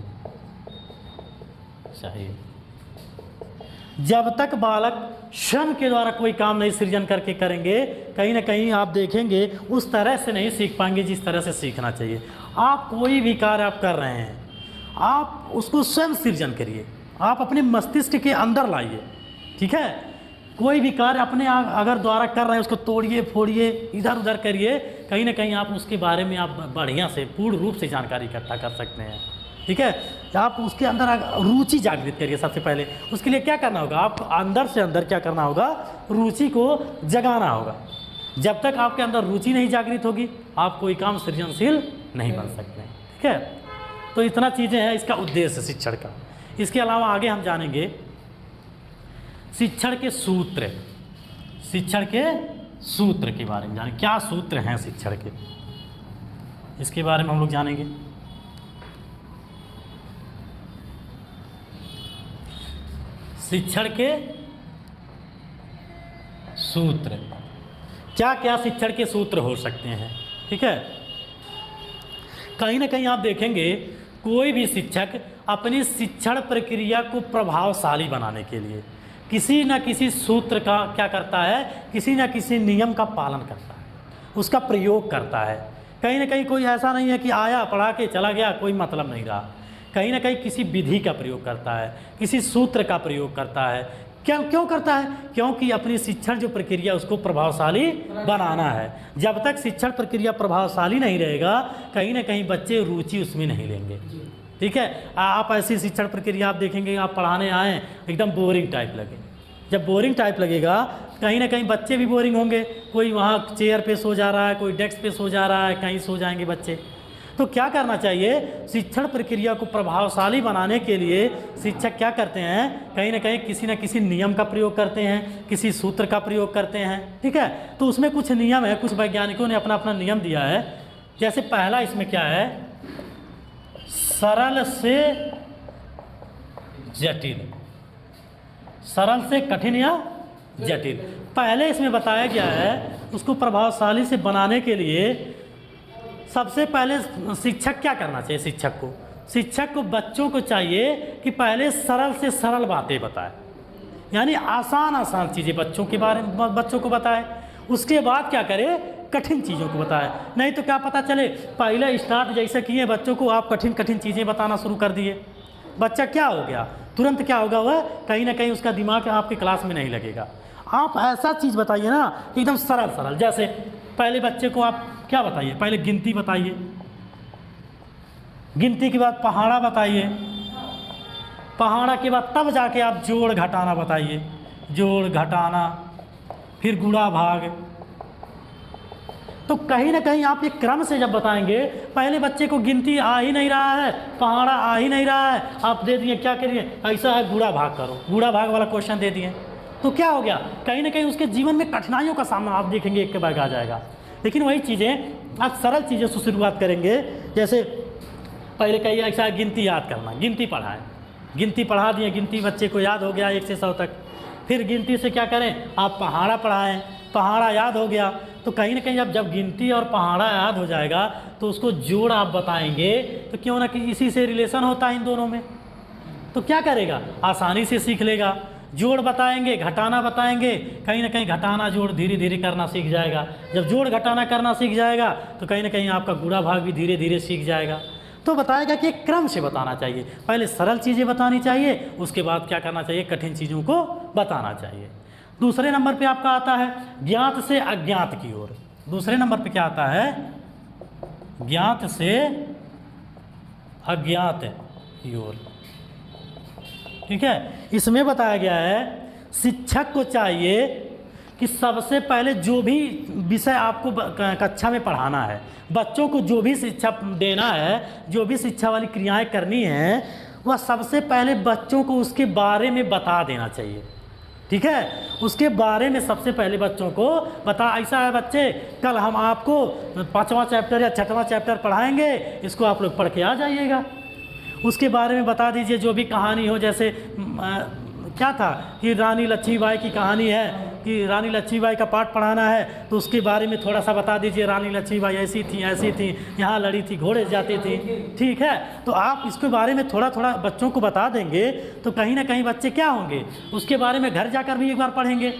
जब तक बालक स्वयं के द्वारा कोई काम नहीं सृजन करके करेंगे, कहीं ना कहीं आप देखेंगे उस तरह से नहीं सीख पाएंगे जिस तरह से सीखना चाहिए। आप कोई भी कार्य आप कर रहे हैं, आप उसको स्वयं सृजन करिए, आप अपने मस्तिष्क के अंदर लाइए, ठीक है। कोई भी कार्य अपने अगर द्वारा कर रहे हैं उसको तोड़िए फोड़िए इधर उधर करिए, कहीं ना कहीं आप उसके बारे में आप बढ़िया से पूर्ण रूप से जानकारी इकट्ठा कर सकते हैं। ठीक है, आप उसके अंदर रुचि जागृत करिए। सबसे पहले उसके लिए क्या करना होगा, आपको अंदर से अंदर क्या करना होगा, रुचि को जगाना होगा। जब तक आपके अंदर रुचि नहीं जागृत होगी आप कोई काम सृजनशील नहीं बन सकते। ठीक है, तो इतना चीज़ें हैं इसका उद्देश्य शिक्षण का। इसके अलावा आगे हम जानेंगे शिक्षण के सूत्र, शिक्षण के सूत्र के बारे में जाने, क्या सूत्र हैं शिक्षण के, इसके बारे में हम लोग जानेंगे। शिक्षण के सूत्र, क्या क्या शिक्षण के सूत्र हो सकते हैं। ठीक है, कहीं ना कहीं आप देखेंगे कोई भी शिक्षक अपनी शिक्षण प्रक्रिया को प्रभावशाली बनाने के लिए किसी न किसी सूत्र का क्या करता है, किसी न किसी नियम का पालन करता है, उसका प्रयोग करता है। कहीं ना कहीं कोई ऐसा नहीं है कि आया पढ़ा के चला गया, कोई मतलब नहीं रहा। कहीं ना कहीं किसी विधि का प्रयोग करता है, किसी सूत्र का प्रयोग करता है। क्यों करता है, क्योंकि अपनी शिक्षण जो प्रक्रिया उसको प्रभावशाली बनाना है। जब तक शिक्षण प्रक्रिया प्रभावशाली नहीं रहेगा कहीं ना कहीं बच्चे रुचि उसमें नहीं लेंगे। ठीक है, आप ऐसी शिक्षण प्रक्रिया आप देखेंगे, आप पढ़ाने आएँ एकदम बोरिंग टाइप लगे। जब बोरिंग टाइप लगेगा कहीं ना कहीं बच्चे भी बोरिंग होंगे, कोई वहाँ चेयर पे सो जा रहा है, कोई डेस्क पे सो जा रहा है, कहीं सो जाएंगे बच्चे। तो क्या करना चाहिए, शिक्षण प्रक्रिया को प्रभावशाली बनाने के लिए शिक्षक क्या करते हैं, कहीं ना कहीं किसी न किसी नियम का प्रयोग करते हैं, किसी सूत्र का प्रयोग करते हैं। ठीक है, तो उसमें कुछ नियम है, कुछ वैज्ञानिकों ने अपना अपना नियम दिया है। जैसे पहला इसमें क्या है, सरल से जटिल, सरल से कठिन या जटिल। पहले इसमें बताया गया है उसको प्रभावशाली से बनाने के लिए सबसे पहले शिक्षक क्या करना चाहिए, शिक्षक को बच्चों को चाहिए कि पहले सरल से सरल बातें बताए, यानी आसान आसान चीज़ें बच्चों के बारे में बच्चों को बताए। उसके बाद क्या करे, कठिन चीज़ों को बताए। नहीं तो क्या पता चले पहले स्टार्ट जैसे किए बच्चों को आप कठिन कठिन चीज़ें बताना शुरू कर दिए, बच्चा क्या हो गया, तुरंत क्या होगा, वह कहीं ना कहीं उसका दिमाग आपके क्लास में नहीं लगेगा। आप ऐसा चीज़ बताइए ना एकदम सरल सरल। जैसे पहले बच्चे को आप क्या बताइए, पहले गिनती बताइए, गिनती के बाद पहाड़ा बताइए, पहाड़ा के बाद तब जाके आप जोड़ घटाना बताइए, जोड़ घटाना, फिर गुणा भाग। तो कहीं ना कहीं आप एक क्रम से जब बताएंगे, पहले बच्चे को गिनती आ ही नहीं रहा है, पहाड़ा आ ही नहीं रहा है, आप दे दिए क्या करिए, ऐसा है गुणा भाग करो, गुणा भाग वाला क्वेश्चन दे दिए, तो क्या हो गया, कहीं ना कहीं उसके जीवन में कठिनाइयों का सामना आप देखेंगे एक के बाद आ जाएगा। लेकिन वही चीज़ें आप सरल चीज़ों से शुरुआत करेंगे। जैसे पहले कहीं ऐसा गिनती याद करना, गिनती पढ़ाएं, गिनती पढ़ा दिए, गिनती बच्चे को याद हो गया 1 से 100 तक। फिर गिनती से क्या करें, आप पहाड़ा पढ़ाएं, पहाड़ा याद हो गया तो कहीं ना कहीं जब गिनती और पहाड़ा याद हो जाएगा तो उसको जोड़ आप बताएंगे, तो क्यों ना कि इसी से रिलेशन होता है इन दोनों में, तो क्या करेगा, आसानी से सीख लेगा। जोड़ बताएंगे, घटाना बताएंगे, कहीं ना कहीं घटाना जोड़ धीरे धीरे करना सीख जाएगा। जब जोड़ घटाना करना सीख जाएगा तो कहीं ना कहीं आपका गुणा भाग भी धीरे धीरे सीख जाएगा। तो बताएगा कि एक क्रम से बताना चाहिए, पहले सरल चीज़ें बतानी चाहिए, उसके बाद क्या करना चाहिए, कठिन चीज़ों को बताना चाहिए। दूसरे नंबर पे आपका आता है ज्ञात से अज्ञात की ओर। दूसरे नंबर पे क्या आता है, ज्ञात से अज्ञात की ओर। ठीक है, इसमें बताया गया है शिक्षक को चाहिए कि सबसे पहले जो भी विषय आपको कक्षा में पढ़ाना है, बच्चों को जो भी शिक्षा देना है, जो भी शिक्षा वाली क्रियाएं करनी है, वह सबसे पहले बच्चों को उसके बारे में बता देना चाहिए। ठीक है, उसके बारे में सबसे पहले बच्चों को बता, ऐसा है बच्चे कल हम आपको 5वां चैप्टर या 6वां चैप्टर पढ़ाएंगे, इसको आप लोग पढ़ के आ जाइएगा। उसके बारे में बता दीजिए जो भी कहानी हो, जैसे क्या था कि रानी लक्ष्मीबाई की कहानी है कि रानी लक्ष्मीबाई का पाठ पढ़ाना है, तो उसके बारे में थोड़ा सा बता दीजिए, रानी लक्ष्मीबाई ऐसी थी, यहाँ लड़ी थी, घोड़े जाती थी। ठीक है, तो आप इसके बारे में थोड़ा थोड़ा बच्चों को बता देंगे तो कहीं ना कहीं बच्चे क्या होंगे, उसके बारे में घर जाकर भी एक बार पढ़ेंगे।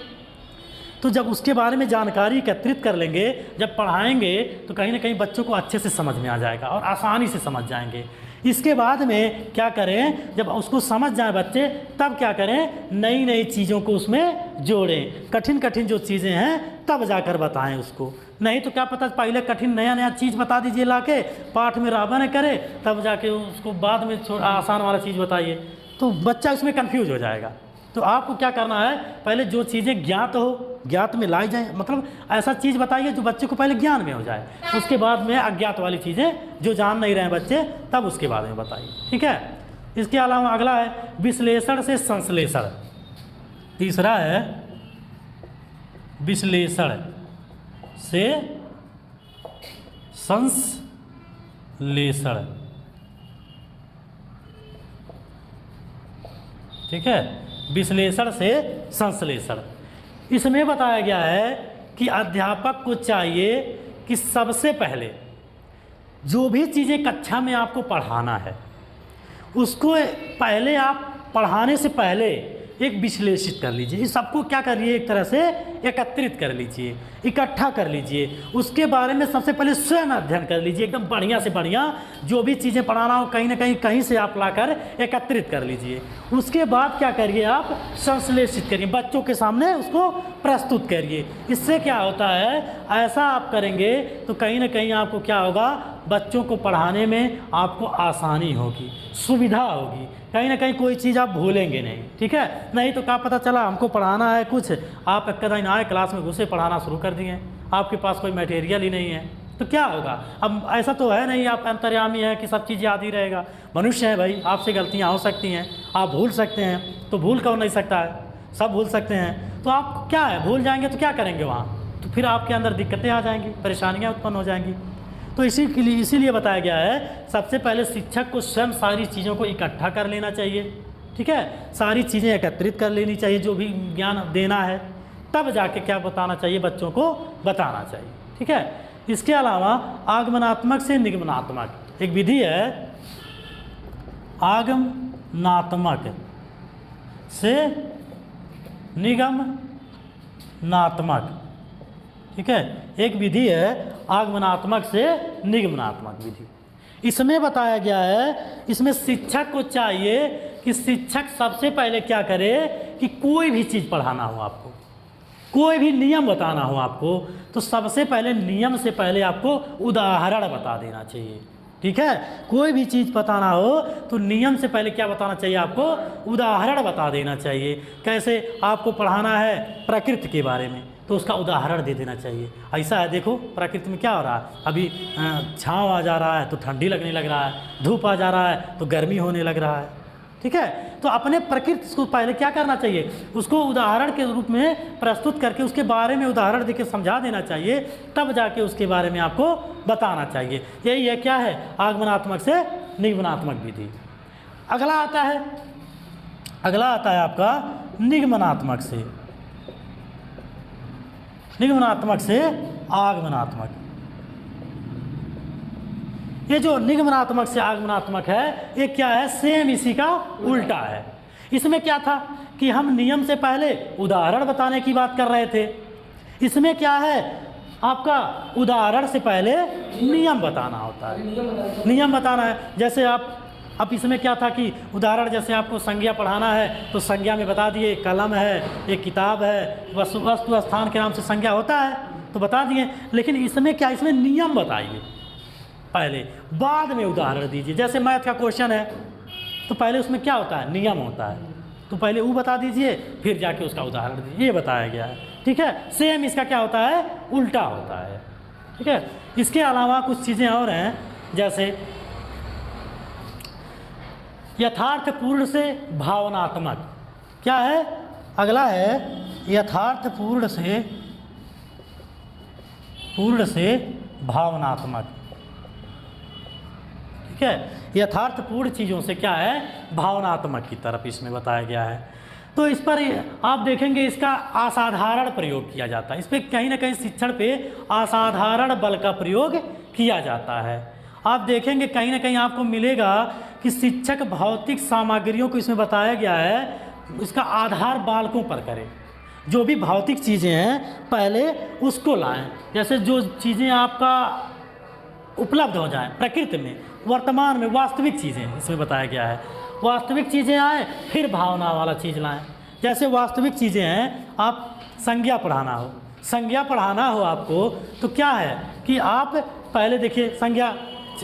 तो जब उसके बारे में जानकारी एकत्रित कर लेंगे, जब पढ़ाएंगे तो कहीं ना कहीं बच्चों को अच्छे से समझ में आ जाएगा और आसानी से समझ जाएंगे। इसके बाद में क्या करें, जब उसको समझ जाए बच्चे तब क्या करें, नई नई चीज़ों को उसमें जोड़ें, कठिन कठिन जो चीज़ें हैं तब जाकर बताएं उसको। नहीं तो क्या पता पहले कठिन नया नया चीज़ बता दीजिए लाके, पाठ में रावण करे, तब जाके उसको बाद में आसान वाला चीज़ बताइए, तो बच्चा उसमें कन्फ्यूज हो जाएगा। तो आपको क्या करना है, पहले जो चीज़ें ज्ञात हो, ज्ञात में लाई जाए, मतलब ऐसा चीज़ बताइए जो बच्चे को पहले ज्ञान में हो जाए, उसके बाद में अज्ञात वाली चीज़ें जो जान नहीं रहे बच्चे तब उसके बारे में बताइए, ठीक है। इसके अलावा अगला है विश्लेषण से संश्लेषण। तीसरा है विश्लेषण से संश्लेषण, ठीक है, विश्लेषण से संश्लेषण। इसमें बताया गया है कि अध्यापक को चाहिए कि सबसे पहले जो भी चीज़ें कक्षा में आपको पढ़ाना है उसको पहले आप पढ़ाने से पहले एक विश्लेषित कर लीजिए, इस सबको क्या करिए, एक तरह से एकत्रित कर लीजिए, इकट्ठा कर लीजिए, उसके बारे में सबसे पहले स्वयं अध्ययन कर लीजिए, एकदम बढ़िया से बढ़िया जो भी चीज़ें पढ़ाना हो कहीं ना कहीं से आप लाकर एकत्रित कर लीजिए। उसके बाद क्या करिए, आप संश्लेषित करिए, बच्चों के सामने उसको प्रस्तुत करिए। इससे क्या होता है, ऐसा आप करेंगे तो कहीं ना कहीं आपको क्या होगा, बच्चों को पढ़ाने में आपको आसानी होगी, सुविधा होगी, कहीं ना कहीं कोई चीज़ आप भूलेंगे नहीं, ठीक है। नहीं तो क्या पता चला हमको पढ़ाना है कुछ, आप एक दिन आए क्लास में घुसे पढ़ाना शुरू कर दिए, आपके पास कोई मटेरियल ही नहीं है, तो क्या होगा। अब ऐसा तो है नहीं आप अंतर्यामी है कि सब चीज़ याद ही रहेगा, मनुष्य है भाई, आपसे गलतियाँ हो सकती हैं, आप भूल सकते हैं, तो भूल कौन नहीं सकता है, सब भूल सकते हैं। तो आप क्या है, भूल जाएंगे तो क्या करेंगे वहाँ, तो फिर आपके अंदर दिक्कतें आ जाएंगी, परेशानियाँ उत्पन्न हो जाएंगी। तो इसीलिए बताया गया है सबसे पहले शिक्षक को स्वयं सारी चीज़ों को इकट्ठा कर लेना चाहिए, ठीक है, सारी चीज़ें एकत्रित कर लेनी चाहिए, जो भी ज्ञान देना है, तब जाके क्या बताना चाहिए, बच्चों को बताना चाहिए, ठीक है। इसके अलावा आगमनात्मक से निगमनात्मक एक विधि है, आगमनात्मक से निगमनात्मक, ठीक है, एक विधि है आगमनात्मक से निगमनात्मक विधि। इसमें बताया गया है, इसमें शिक्षक को चाहिए कि शिक्षक सबसे पहले क्या करे कि कोई भी चीज़ पढ़ाना हो आपको, कोई भी नियम बताना हो आपको, तो सबसे पहले नियम से पहले आपको उदाहरण बता देना चाहिए, ठीक है। कोई भी चीज़ बताना हो तो नियम से पहले क्या बताना चाहिए, आपको उदाहरण बता देना चाहिए। कैसे आपको पढ़ाना है प्रकृति के बारे में, तो उसका उदाहरण दे देना चाहिए। ऐसा है, देखो प्रकृति में क्या हो रहा है, अभी छाँव आ जा रहा है तो ठंडी लगने लग रहा है, धूप आ जा रहा है तो गर्मी होने लग रहा है, ठीक है। तो अपने प्रकृति को पहले क्या करना चाहिए, उसको उदाहरण के रूप में प्रस्तुत करके उसके बारे में उदाहरण देके समझा देना चाहिए, तब जाके उसके बारे में आपको बताना चाहिए। यही है क्या है, आगमनात्मक से निगमनात्मक विधि। अगला आता है आपका निगमनात्मक से आगमनात्मक। ये जो निगमनात्मक से आगमनात्मक है, ये क्या है, सेम इसी का उल्टा है। इसमें क्या था कि हम नियम से पहले उदाहरण बताने की बात कर रहे थे, इसमें क्या है, आपका उदाहरण से पहले नियम बताना होता है, नियम बताना है। जैसे अब इसमें क्या था कि उदाहरण, जैसे आपको संज्ञा पढ़ाना है तो संज्ञा में बता दिए, कलम है, एक किताब है, वस्तु स्थान के नाम से संज्ञा होता है तो बता दिए। लेकिन इसमें क्या, इसमें नियम बताइए पहले, बाद में उदाहरण दीजिए। जैसे मैथ का क्वेश्चन है तो पहले उसमें क्या होता है, नियम होता है, तो पहले वो बता दीजिए फिर जाके उसका उदाहरण दीजिए, ये बताया गया है, ठीक है। सेम इसका क्या होता है, उल्टा होता है, ठीक है। इसके अलावा कुछ चीज़ें और हैं, जैसे यथार्थपूर्ण से भावनात्मक। क्या है, अगला है यथार्थपूर्ण से भावनात्मक, ठीक है। यथार्थपूर्ण चीज़ों से क्या है, भावनात्मक की तरफ इसमें बताया गया है। तो इस पर आप देखेंगे इसका असाधारण प्रयोग किया जाता है, इस पर कहीं ना कहीं शिक्षण पे असाधारण बल का प्रयोग किया जाता है। आप देखेंगे कहीं ना कहीं आपको मिलेगा कि शिक्षक भौतिक सामग्रियों को इसमें बताया गया है, इसका आधार बालकों पर करें, जो भी भौतिक चीज़ें हैं पहले उसको लाएं। जैसे जो चीज़ें आपका उपलब्ध हो जाए प्रकृति में, वर्तमान में वास्तविक चीज़ें इसमें बताया गया है। वास्तविक चीज़ें आए फिर भावना वाला चीज़ लाएं। जैसे वास्तविक चीज़ें हैं, आप संज्ञा पढ़ाना हो, संज्ञा पढ़ाना हो आपको तो क्या है कि आप पहले देखिए संज्ञा,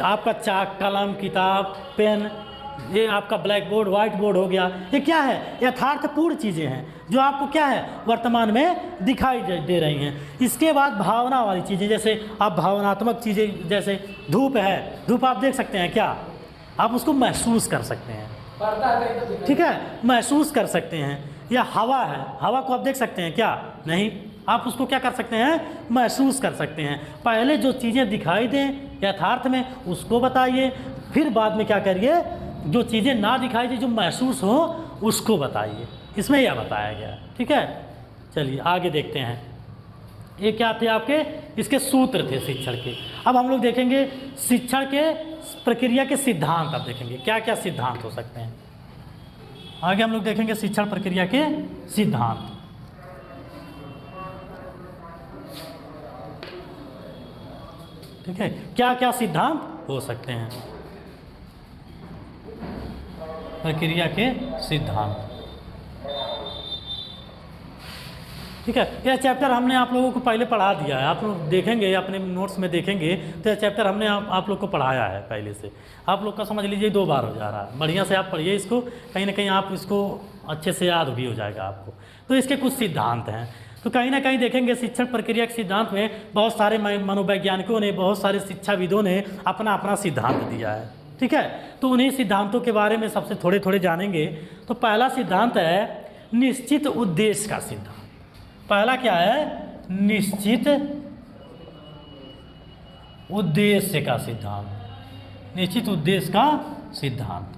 आपका चाक, कलम, किताब, पेन, ये आपका ब्लैक बोर्ड, वाइट बोर्ड हो गया, ये क्या है? यथार्थपूर्ण चीज़ें हैं जो आपको क्या है वर्तमान में दिखाई दे रही हैं। इसके बाद भावना वाली चीज़ें, जैसे आप भावनात्मक चीज़ें, जैसे धूप है, धूप आप देख सकते हैं क्या? आप उसको महसूस कर सकते हैं, ठीक है, महसूस कर सकते हैं। या हवा है, हवा को आप देख सकते हैं क्या? नहीं, आप उसको क्या कर सकते हैं? महसूस कर सकते हैं। पहले जो चीज़ें दिखाई दें यथार्थ में उसको बताइए, फिर बाद में क्या करिए, जो चीज़ें ना दिखाई दें, जो महसूस हो उसको बताइए। इसमें यह बताया गया है, ठीक है। चलिए आगे देखते हैं, ये क्या थे आपके, इसके सूत्र थे शिक्षण के। अब हम लोग देखेंगे शिक्षण के प्रक्रिया के सिद्धांत। अब देखेंगे क्या क्या सिद्धांत हो सकते हैं। आगे हम लोग देखेंगे शिक्षण प्रक्रिया के सिद्धांत। ठीक है, क्या क्या सिद्धांत हो सकते हैं प्रक्रिया के सिद्धांत। ठीक है, यह चैप्टर हमने आप लोगों को पहले पढ़ा दिया है, आप लोग देखेंगे अपने नोट्स में देखेंगे तो यह चैप्टर हमने आप लोग को पढ़ाया है पहले से। आप लोग का समझ लीजिए 2 बार हो जा रहा है। बढ़िया से आप पढ़िए इसको, कहीं ना कहीं आप इसको अच्छे से याद भी हो जाएगा आपको। तो इसके कुछ सिद्धांत हैं, तो कहीं ना कहीं देखेंगे शिक्षण प्रक्रिया के सिद्धांत में बहुत सारे मनोवैज्ञानिकों ने, बहुत सारे शिक्षाविदों ने अपना अपना सिद्धांत दिया है। ठीक है, तो उन्हीं सिद्धांतों के बारे में सबसे थोड़े थोड़े जानेंगे। तो पहला सिद्धांत है निश्चित उद्देश्य का सिद्धांत। पहला क्या है? निश्चित उद्देश्य का सिद्धांत। निश्चित उद्देश्य का सिद्धांत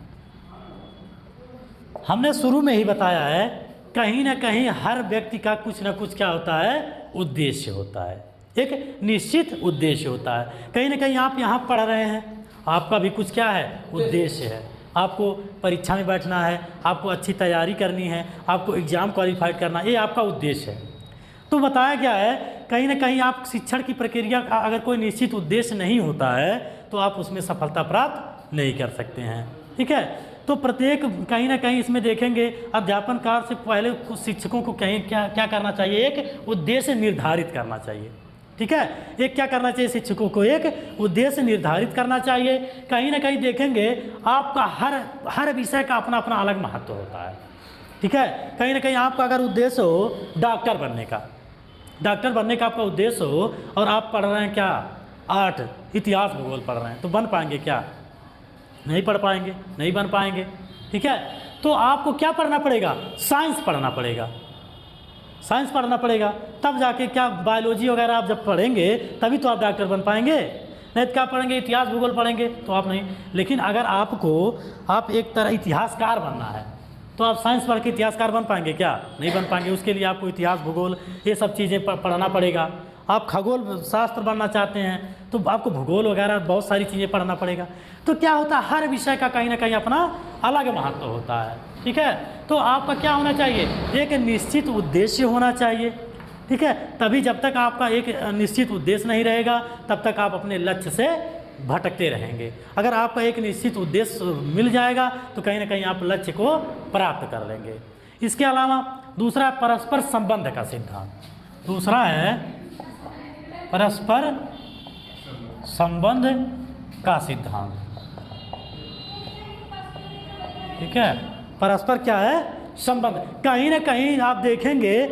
हमने शुरू में ही बताया है, कहीं ना कहीं हर व्यक्ति का कुछ ना कुछ क्या होता है? उद्देश्य होता है, एक निश्चित उद्देश्य होता है। कहीं ना कहीं आप यहाँ पढ़ रहे हैं, आपका भी कुछ क्या है? उद्देश्य है। आपको परीक्षा में बैठना है, आपको अच्छी तैयारी करनी है, आपको एग्ज़ाम क्वालिफाइड करना, ये आपका उद्देश्य है। तो बताया गया है कहीं ना कहीं आप शिक्षण की प्रक्रिया का अगर कोई निश्चित उद्देश्य नहीं होता है तो आप उसमें सफलता प्राप्त नहीं कर सकते हैं। ठीक है, तो प्रत्येक कहीं ना कहीं इसमें देखेंगे अध्यापन कार्य से पहले कुछ शिक्षकों को कहीं क्या करना चाहिए? एक उद्देश्य निर्धारित करना चाहिए। ठीक है, एक क्या करना चाहिए? शिक्षकों को एक उद्देश्य निर्धारित करना चाहिए। कहीं ना कहीं देखेंगे आपका हर विषय का अपना अपना अलग महत्व होता है। ठीक है, कहीं ना कहीं आपका अगर उद्देश्य हो डॉक्टर बनने का, डॉक्टर बनने का आपका उद्देश्य हो और आप पढ़ रहे हैं क्या? आर्ट, इतिहास, भूगोल पढ़ रहे हैं, तो बन पाएंगे क्या? नहीं पढ़ पाएंगे, नहीं बन पाएंगे। ठीक है, तो आपको क्या पढ़ना पड़ेगा? साइंस पढ़ना पड़ेगा, साइंस पढ़ना पड़ेगा, तब जाके क्या बायोलॉजी वगैरह आप जब पढ़ेंगे तभी तो आप डॉक्टर बन पाएंगे। नहीं तो क्या पढ़ेंगे? इतिहास भूगोल पढ़ेंगे तो आप नहीं। लेकिन अगर आप एक तरह इतिहासकार बनना है तो आप साइंस पढ़ के इतिहासकार बन पाएंगे क्या? नहीं बन पाएंगे। उसके लिए आपको इतिहास भूगोल ये सब चीज़ें पढ़ना पड़ेगा। आप खगोल शास्त्र बनना चाहते हैं तो आपको भूगोल वगैरह बहुत सारी चीज़ें पढ़ना पड़ेगा। तो क्या होता है, हर विषय का कहीं ना कहीं अपना अलग महत्व होता है। ठीक है, तो आपका क्या होना चाहिए? एक निश्चित उद्देश्य होना चाहिए। ठीक है, तभी जब तक आपका एक निश्चित उद्देश्य नहीं रहेगा तब तक आप अपने लक्ष्य से भटकते रहेंगे। अगर आपका एक निश्चित उद्देश्य मिल जाएगा तो कहीं ना कहीं आप लक्ष्य को प्राप्त कर लेंगे। इसके अलावा दूसरा परस्पर संबंध का सिद्धांत। दूसरा है परस्पर संबंध का सिद्धांत। ठीक है, परस्पर क्या है? संबंध। कहीं ना कहीं आप देखेंगे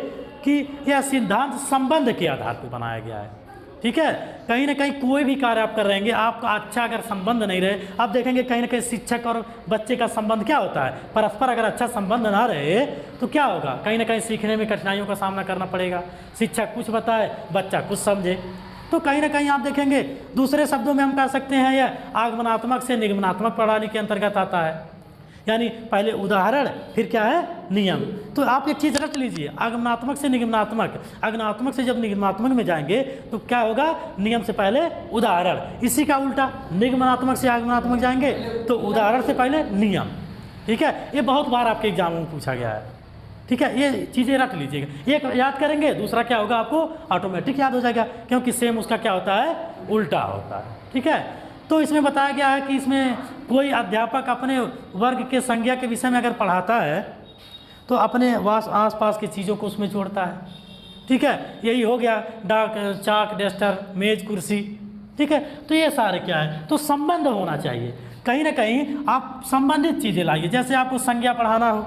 कि यह सिद्धांत संबंध के आधार पर बनाया गया है। ठीक है, कहीं ना कहीं कोई भी कार्य आप कर रहे हैं, आपका अच्छा अगर संबंध नहीं रहे, आप देखेंगे कहीं ना कहीं शिक्षक और बच्चे का संबंध क्या होता है? परस्पर अगर अच्छा संबंध ना रहे तो क्या होगा? कहीं ना कहीं सीखने में कठिनाइयों का सामना करना पड़ेगा। शिक्षक कुछ बताए, बच्चा कुछ समझे, तो कहीं ना कहीं आप देखेंगे, दूसरे शब्दों में हम कह सकते हैं यह आगमनात्मक से निगमनात्मक प्रणाली के अंतर्गत आता है। यानी पहले उदाहरण फिर क्या है? नियम। तो आप एक चीज़ रख लीजिए, आगमनात्मक से निगमनात्मक, आगमनात्मक से जब निगमनात्मक में जाएंगे तो क्या होगा? नियम से पहले उदाहरण। इसी का उल्टा, निगमनात्मक से आगमनात्मक जाएंगे तो उदाहरण से पहले नियम। ठीक है, ये बहुत बार आपके एग्जामों में पूछा गया है। ठीक है, ये चीज़ें रख लीजिएगा। एक याद करेंगे, दूसरा क्या होगा आपको ऑटोमेटिक याद हो जाएगा, क्योंकि सेम उसका क्या होता है, उल्टा होता है। ठीक है, तो इसमें बताया गया है कि इसमें कोई अध्यापक अपने वर्ग के संज्ञा के विषय में अगर पढ़ाता है तो अपने आस पास की चीज़ों को उसमें जोड़ता है। ठीक है, यही हो गया डाक, चाक, डस्टर, मेज, कुर्सी। ठीक है, तो ये सारे क्या है, तो संबंध होना चाहिए। कहीं ना कहीं आप संबंधित चीज़ें लाइए। जैसे आपको संज्ञा पढ़ाना हो,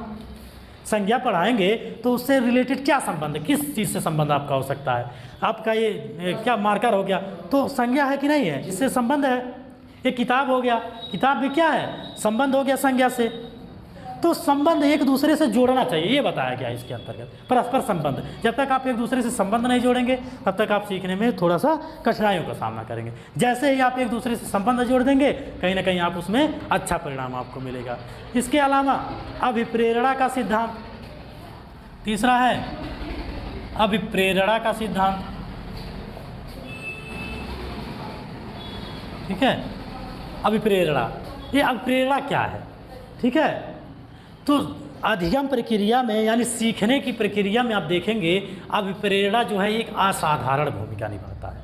संज्ञा पढ़ाएंगे तो उससे रिलेटेड क्या संबंध है, किस चीज़ से संबंध आपका हो सकता है। आपका ये क्या मार्कर हो गया तो संज्ञा है कि नहीं है, इससे संबंध है। ये किताब हो गया, किताब भी क्या है, संबंध हो गया संज्ञा से। तो संबंध एक दूसरे से जोड़ना चाहिए, ये बताया गया इसके अंतर्गत, परस्पर संबंध। जब तक आप एक दूसरे से संबंध नहीं जोड़ेंगे तब तक आप सीखने में थोड़ा सा कठिनाइयों का सामना करेंगे। जैसे ही आप एक दूसरे से संबंध जोड़ देंगे कहीं ना कहीं आप उसमें अच्छा परिणाम आपको मिलेगा। इसके अलावा अभिप्रेरणा का सिद्धांत, तीसरा है अभिप्रेरणा का सिद्धांत। ठीक है, अभिप्रेरणा, ये अभिप्रेरणा क्या है। ठीक है, तो अधिगम प्रक्रिया में यानी सीखने की प्रक्रिया में आप देखेंगे अभिप्रेरणा जो है एक असाधारण भूमिका निभाता है।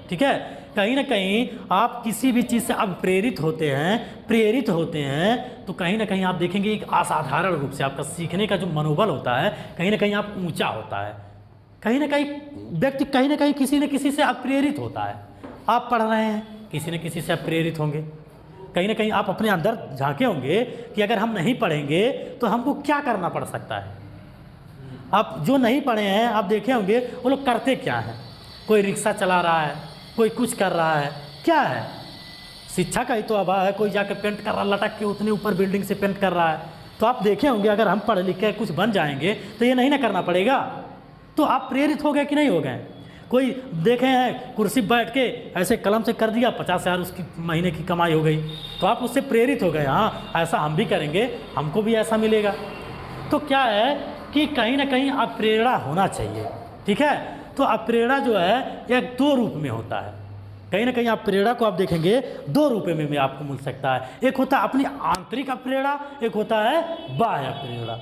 ठीक है, कहीं ना कहीं आप किसी भी चीज़ से अभिप्रेरित होते हैं, प्रेरित होते हैं, तो कहीं ना कहीं आप देखेंगे एक असाधारण रूप से आपका सीखने का जो मनोबल होता है कहीं ना कहीं आप ऊंचा होता है। कहीं ना कहीं व्यक्ति कहीं ना कहीं किसी न किसी से अप्रेरित होता है। आप पढ़ रहे हैं, किसी न किसी से आप प्रेरित होंगे। कहीं ना कहीं आप अपने अंदर झांके होंगे कि अगर हम नहीं पढ़ेंगे तो हमको क्या करना पड़ सकता है। आप जो नहीं पढ़े हैं आप देखे होंगे वो लोग करते क्या हैं। कोई रिक्शा चला रहा है, कोई कुछ कर रहा है, क्या है, शिक्षा का ही तो अभाव है। कोई जाकर पेंट कर रहा, लटक के उतने ऊपर बिल्डिंग से पेंट कर रहा है। तो आप देखे होंगे अगर हम पढ़ लिख के कुछ बन जाएंगे तो ये नहीं ना करना पड़ेगा। तो आप प्रेरित हो गए कि नहीं हो गए। कोई देखे हैं कुर्सी बैठ के ऐसे कलम से कर दिया, 50,000 उसकी महीने की कमाई हो गई, तो आप उससे प्रेरित हो गए, हाँ ऐसा हम भी करेंगे, हमको भी ऐसा मिलेगा। तो क्या है कि कहीं ना कहीं अप्रेरणा होना चाहिए। ठीक है, तो अप्रेरणा जो है एक दो रूप में होता है। कहीं ना कहीं आप प्रेरणा को आप देखेंगे दो रूप में भी आपको मिल सकता है। एक होता है अपनी आंतरिक अप्रेरणा, एक होता है बाह्य अप्रेरणा।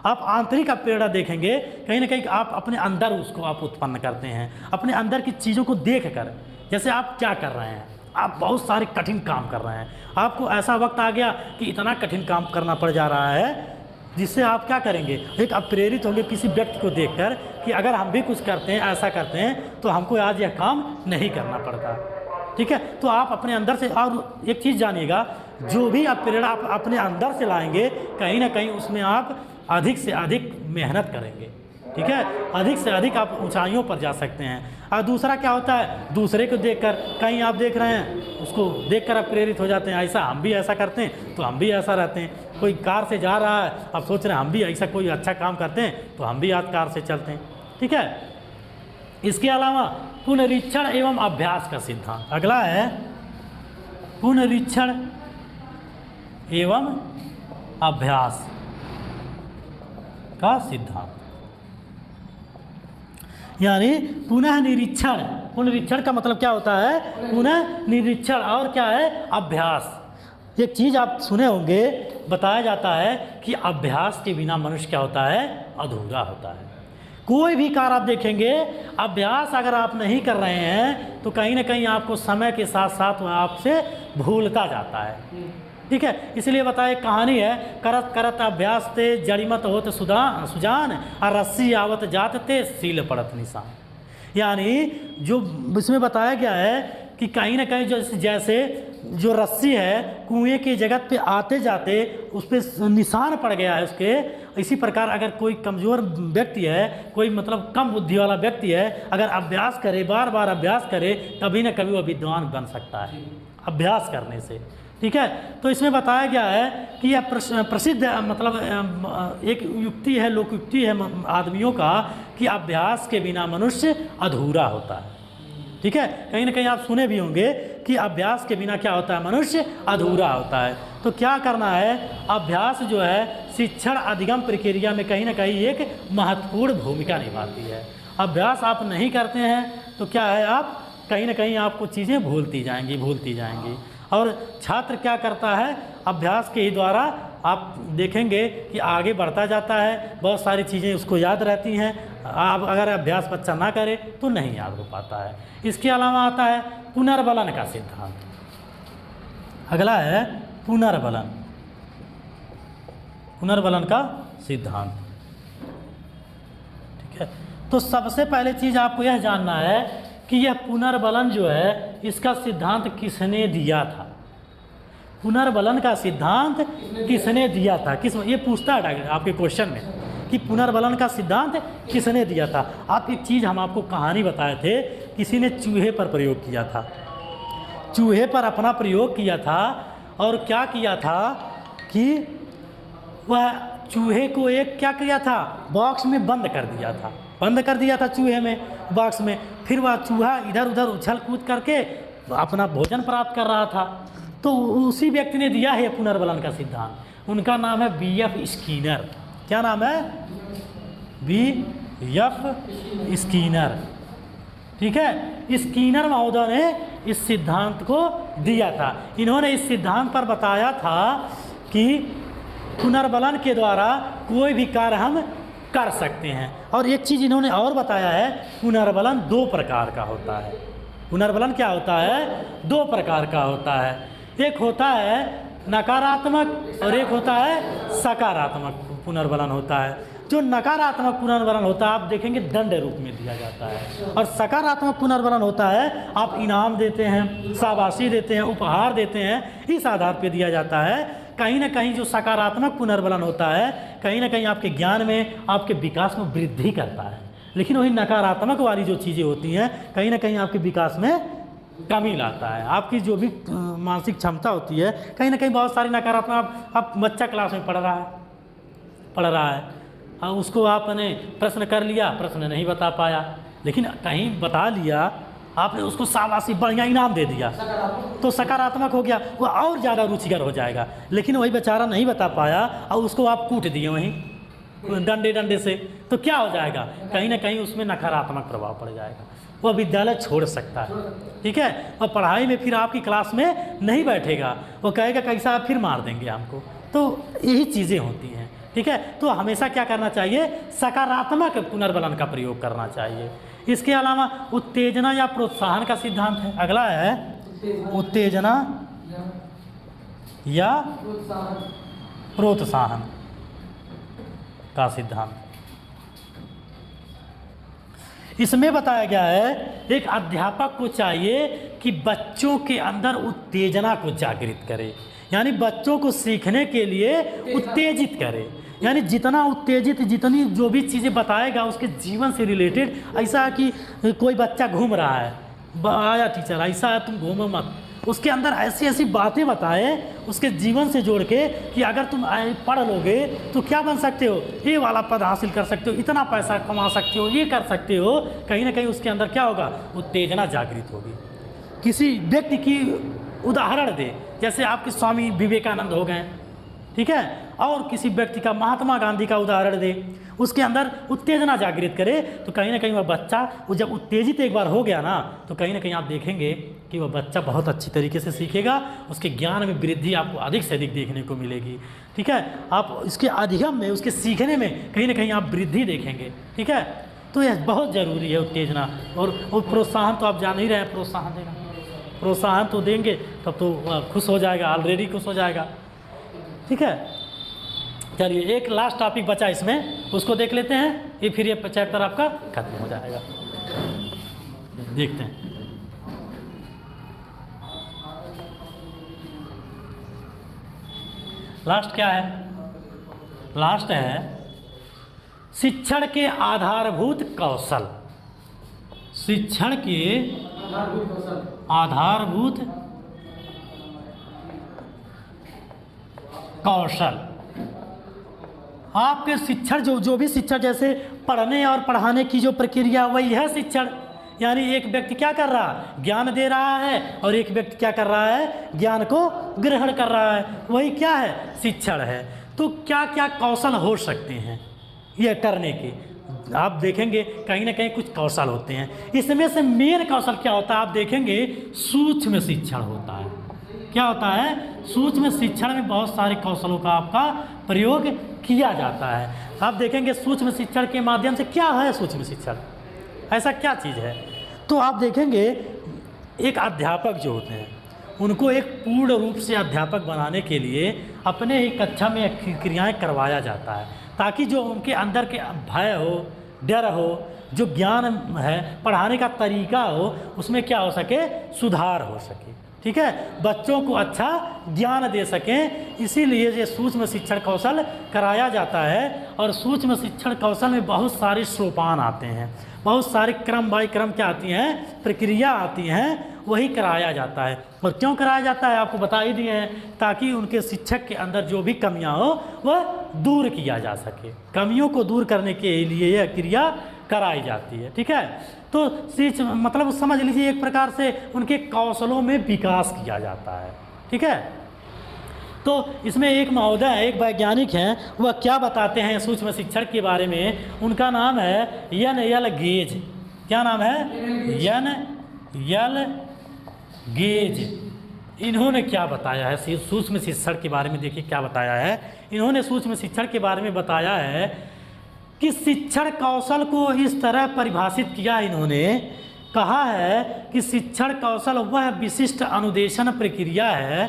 आप आंतरिक अप्रेरणा देखेंगे कहीं ना कहीं आप अपने अंदर उसको आप उत्पन्न करते हैं, अपने अंदर की चीज़ों को देख कर। जैसे आप क्या कर रहे हैं, आप बहुत सारे कठिन काम कर रहे हैं, आपको ऐसा वक्त आ गया कि इतना कठिन काम करना पड़ जा रहा है जिससे आप क्या करेंगे, एक अप्रेरित होंगे किसी व्यक्ति को देखकर कि अगर हम भी कुछ करते हैं, ऐसा करते हैं तो हमको आज यह काम नहीं करना पड़ता। ठीक है, तो आप अपने अंदर से, और एक चीज़ जानिएगा, जो भी आप प्रेरणा आप अपने अंदर से लाएंगे कहीं ना कहीं उसमें आप अधिक से अधिक मेहनत करेंगे। ठीक है, अधिक से अधिक आप ऊंचाइयों पर जा सकते हैं। और दूसरा क्या होता है, दूसरे को देखकर, कहीं आप देख रहे हैं उसको देखकर आप प्रेरित हो जाते हैं, ऐसा हम भी ऐसा करते हैं तो हम भी ऐसा रहते हैं। कोई कार से जा रहा है, आप सोच रहे हैं हम भी ऐसा कोई अच्छा काम करते हैं तो हम भी आज कार से चलते हैं। ठीक है, इसके अलावा पुनरीक्षण एवं अभ्यास का सिद्धांत अगला है, पुनरीक्षण एवं अभ्यास का सिद्धांत। यानी पुनः निरीक्षण, पुनरीक्षण का मतलब क्या होता है, पुनः निरीक्षण, और क्या है, अभ्यास। एक चीज़ आप सुने होंगे, बताया जाता है कि अभ्यास के बिना मनुष्य क्या होता है, अधूरा होता है। कोई भी कार्य आप देखेंगे, अभ्यास अगर आप नहीं कर रहे हैं तो कहीं ना कहीं आपको समय के साथ साथ वह आपसे भूलता जाता है। ठीक है, इसलिए बताए कहानी है, करत करत अभ्यास ते जड़िमत होत सुजान और रस्सी आवत जात ते सील पड़त निशान। यानी जो इसमें बताया गया है कि कहीं ना कहीं जैसे जो रस्सी है कुएं के जगत पे आते जाते उस पर निशान पड़ गया है उसके, इसी प्रकार अगर कोई कमज़ोर व्यक्ति है, कोई मतलब कम बुद्धि वाला व्यक्ति है, अगर अभ्यास करे, बार बार अभ्यास करे, कभी ना कभी वो विद्वान बन सकता है अभ्यास करने से। ठीक है, तो इसमें बताया गया है कि यह प्रसिद्ध मतलब एक युक्ति है, लोक युक्ति है आदमियों का कि अभ्यास के बिना मनुष्य अधूरा होता है। ठीक है, कहीं ना कहीं आप सुने भी होंगे कि अभ्यास के बिना क्या होता है, मनुष्य अधूरा होता है। तो क्या करना है, अभ्यास जो है शिक्षण अधिगम प्रक्रिया में कहीं ना कहीं एक महत्वपूर्ण भूमिका निभाती है। अभ्यास आप नहीं करते हैं तो क्या है, आप कहीं ना कहीं आपको चीज़ें भूलती जाएंगी। और छात्र क्या करता है, अभ्यास के ही द्वारा आप देखेंगे कि आगे बढ़ता जाता है, बहुत सारी चीज़ें उसको याद रहती हैं। आप अगर अभ्यास बच्चा ना करे तो नहीं याद हो पाता है। इसके अलावा आता है पुनर्बलन का सिद्धांत। अगला है पुनर्बलन, पुनर्बलन का सिद्धांत। ठीक है, तो सबसे पहले चीज़ आपको यह जानना है कि यह पुनर्बलन जो है इसका सिद्धांत किसने दिया था। पुनर्बलन का सिद्धांत किसने दिया था, किस ये पूछता है आपके क्वेश्चन में कि पुनर्बलन का सिद्धांत किसने दिया था। आप एक चीज़ हम आपको कहानी बताए थे, किसी ने चूहे पर प्रयोग किया था, चूहे पर अपना प्रयोग किया था और क्या किया था कि वह चूहे को एक क्या किया था, बॉक्स में बंद कर दिया था, बंद कर दिया था चूहे में, बॉक्स में। फिर वह चूहा इधर उधर उछल कूद करके अपना भोजन प्राप्त कर रहा था। तो उसी व्यक्ति ने दिया है पुनर्बलन का सिद्धांत। उनका नाम है B.F. स्कीनर। क्या नाम है? B.F. स्कीनर। ठीक है, स्कीनर महोदय ने इस सिद्धांत को दिया था। इन्होंने इस सिद्धांत पर बताया था कि पुनर्बलन के द्वारा कोई भी कार्य हम कर सकते हैं। और एक चीज़ इन्होंने और बताया है, पुनर्बलन 2 प्रकार का होता है। पुनर्बलन क्या होता है? 2 प्रकार का होता है। एक होता है नकारात्मक और एक होता है सकारात्मक पुनर्बलन होता है। जो नकारात्मक पुनर्बलन होता है आप देखेंगे दंड रूप में दिया जाता है, और सकारात्मक पुनर्बलन होता है आप इनाम देते हैं, शाबाशी देते हैं, उपहार देते हैं, इस आधार पर दिया जाता है। कहीं ना कहीं जो सकारात्मक पुनर्बलन होता है कहीं ना कहीं आपके ज्ञान में, आपके विकास में वृद्धि करता है, लेकिन वही नकारात्मक वाली जो चीज़ें होती हैं कहीं ना कहीं आपके विकास में कमी लाता है। आपकी जो भी मानसिक क्षमता होती है कहीं ना कहीं बहुत सारी नकारात्मक, आप बच्चा क्लास में पढ़ रहा है उसको आपने प्रश्न कर लिया, प्रश्न नहीं बता पाया, लेकिन कहीं बता लिया आपने, उसको शाबाशी बढ़िया इनाम दे दिया तो सकारात्मक हो गया, वो और ज़्यादा रुचिकर हो जाएगा। लेकिन वही बेचारा नहीं बता पाया और उसको आप कूट दिए वहीं डंडे से, तो क्या हो जाएगा? कहीं ना कहीं उसमें नकारात्मक प्रभाव पड़ जाएगा, वह विद्यालय छोड़ सकता है। ठीक है, और पढ़ाई में फिर आपकी क्लास में नहीं बैठेगा, वो कहेगा कैसा आप फिर मार देंगे हमको। तो यही चीज़ें होती हैं। ठीक है, तो हमेशा क्या करना चाहिए? सकारात्मक पुनर्बलन का प्रयोग करना चाहिए। इसके अलावा उत्तेजना या प्रोत्साहन का सिद्धांत है। अगला है उत्तेजना या प्रोत्साहन का सिद्धांत। इसमें बताया गया है एक अध्यापक को चाहिए कि बच्चों के अंदर उत्तेजना को जागृत करे, यानी बच्चों को सीखने के लिए उत्तेजित करे। यानी जितना उत्तेजित, जितनी जो भी चीज़ें बताएगा उसके जीवन से रिलेटेड, ऐसा है कि कोई बच्चा घूम रहा है, आया टीचर ऐसा है तुम घूमो मत, उसके अंदर ऐसी ऐसी बातें बताए उसके जीवन से जोड़ के कि अगर तुम पढ़ लोगे तो क्या बन सकते हो, ये वाला पद हासिल कर सकते हो, इतना पैसा कमा सकते हो, ये कर सकते हो। कहीं ना कहीं उसके अंदर क्या होगा? उत्तेजना जागृत होगी। किसी व्यक्ति की उदाहरण दे, जैसे आपके स्वामी विवेकानंद हो गए, ठीक है, और किसी व्यक्ति का महात्मा गांधी का उदाहरण दे, उसके अंदर उत्तेजना जागृत करे, तो कहीं ना कहीं वह बच्चा, वो जब उत्तेजित एक बार हो गया ना, तो कहीं ना कहीं आप देखेंगे कि वह बच्चा बहुत अच्छी तरीके से सीखेगा, उसके ज्ञान में वृद्धि आपको अधिक से अधिक देखने को मिलेगी। ठीक है, आप इसके अधिगम में, उसके सीखने में कहीं ना कहीं आप वृद्धि देखेंगे। ठीक है, तो यह बहुत ज़रूरी है उत्तेजना। और प्रोत्साहन तो आप जान ही रहे हैं, प्रोत्साहन देना, प्रोत्साहन तो देंगे तब तो खुश हो जाएगा, ऑलरेडी खुश हो जाएगा। ठीक है, चलिए एक लास्ट टॉपिक बचा इसमें, उसको देख लेते हैं, ये फिर ये चैप्टर आपका खत्म हो जाएगा। देखते हैं, लास्ट क्या है? लास्ट है शिक्षण के आधारभूत कौशल। शिक्षण के आधारभूत कौशल। आपके शिक्षण जो भी शिक्षण, जैसे पढ़ने और पढ़ाने की जो प्रक्रिया वही है शिक्षण। यानी एक व्यक्ति क्या कर रहा है? ज्ञान दे रहा है, और एक व्यक्ति क्या कर रहा है? ज्ञान को ग्रहण कर रहा है, वही क्या है? शिक्षण है। तो क्या क्या कौशल हो सकते हैं यह करने के? आप देखेंगे कहीं ना कहीं कुछ कौशल होते हैं। इसमें से मेन कौशल क्या होता है? आप देखेंगे सूक्ष्म शिक्षण होता है। क्या होता है, सूक्ष्म शिक्षण में बहुत सारे कौशलों का आपका प्रयोग किया जाता है। आप देखेंगे सूक्ष्म शिक्षण के माध्यम से क्या है सूक्ष्म शिक्षण, ऐसा क्या चीज़ है। तो आप देखेंगे एक अध्यापक जो होते हैं उनको एक पूर्ण रूप से अध्यापक बनाने के लिए अपने ही कक्षा में क्रियाएं करवाया जाता है, ताकि जो उनके अंदर के भय हो, डर हो, जो ज्ञान है, पढ़ाने का तरीका हो, उसमें क्या हो सके, सुधार हो सके। ठीक है, बच्चों को अच्छा ज्ञान दे सकें, इसीलिए ये सूक्ष्म शिक्षण कौशल कराया जाता है। और सूक्ष्म शिक्षण कौशल में बहुत सारे सोपान आते हैं, बहुत सारे क्रम बाई क्रम क्या आती हैं, प्रक्रिया आती हैं, वही कराया जाता है। और क्यों कराया जाता है आपको बता ही दिए हैं, ताकि उनके शिक्षक के अंदर जो भी कमियां हो वह दूर किया जा सके। कमियों को दूर करने के लिए यह क्रिया कराई जाती है। ठीक है, तो मतलब समझ लीजिए एक प्रकार से उनके कौशलों में विकास किया जाता है। ठीक है, तो इसमें एक महोदय है, एक वैज्ञानिक हैं, वह क्या बताते हैं सूक्ष्म शिक्षण के बारे में। उनका नाम है यन यल गेज। क्या नाम है, यन यल गेज। इन्होंने क्या बताया है सूक्ष्म शिक्षण के बारे में, देखिए क्या बताया है इन्होंने सूक्ष्म शिक्षण के बारे में बताया है कि शिक्षण कौशल को इस तरह परिभाषित किया। इन्होंने कहा है कि शिक्षण कौशल वह विशिष्ट अनुदेशन प्रक्रिया है,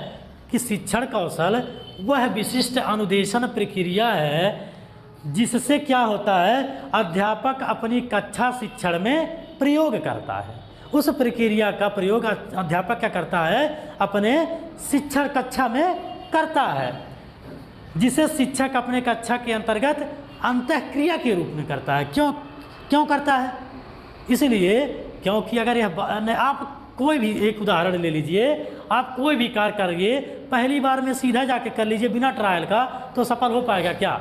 कि शिक्षण कौशल वह विशिष्ट अनुदेशन प्रक्रिया है जिससे क्या होता है, अध्यापक अपनी कक्षा शिक्षण में प्रयोग करता है। उस प्रक्रिया का प्रयोग अध्यापक क्या करता है, अपने शिक्षण कक्षा में करता है, जिसे शिक्षक अपने कक्षा के अंतर्गत अंतःक्रिया के रूप में करता है। क्यों करता है, इसलिए क्योंकि अगर यह आप कोई भी एक उदाहरण ले लीजिए, आप कोई भी कार्य करिए, पहली बार में सीधा जाके कर लीजिए बिना ट्रायल का, तो सफल हो पाएगा क्या,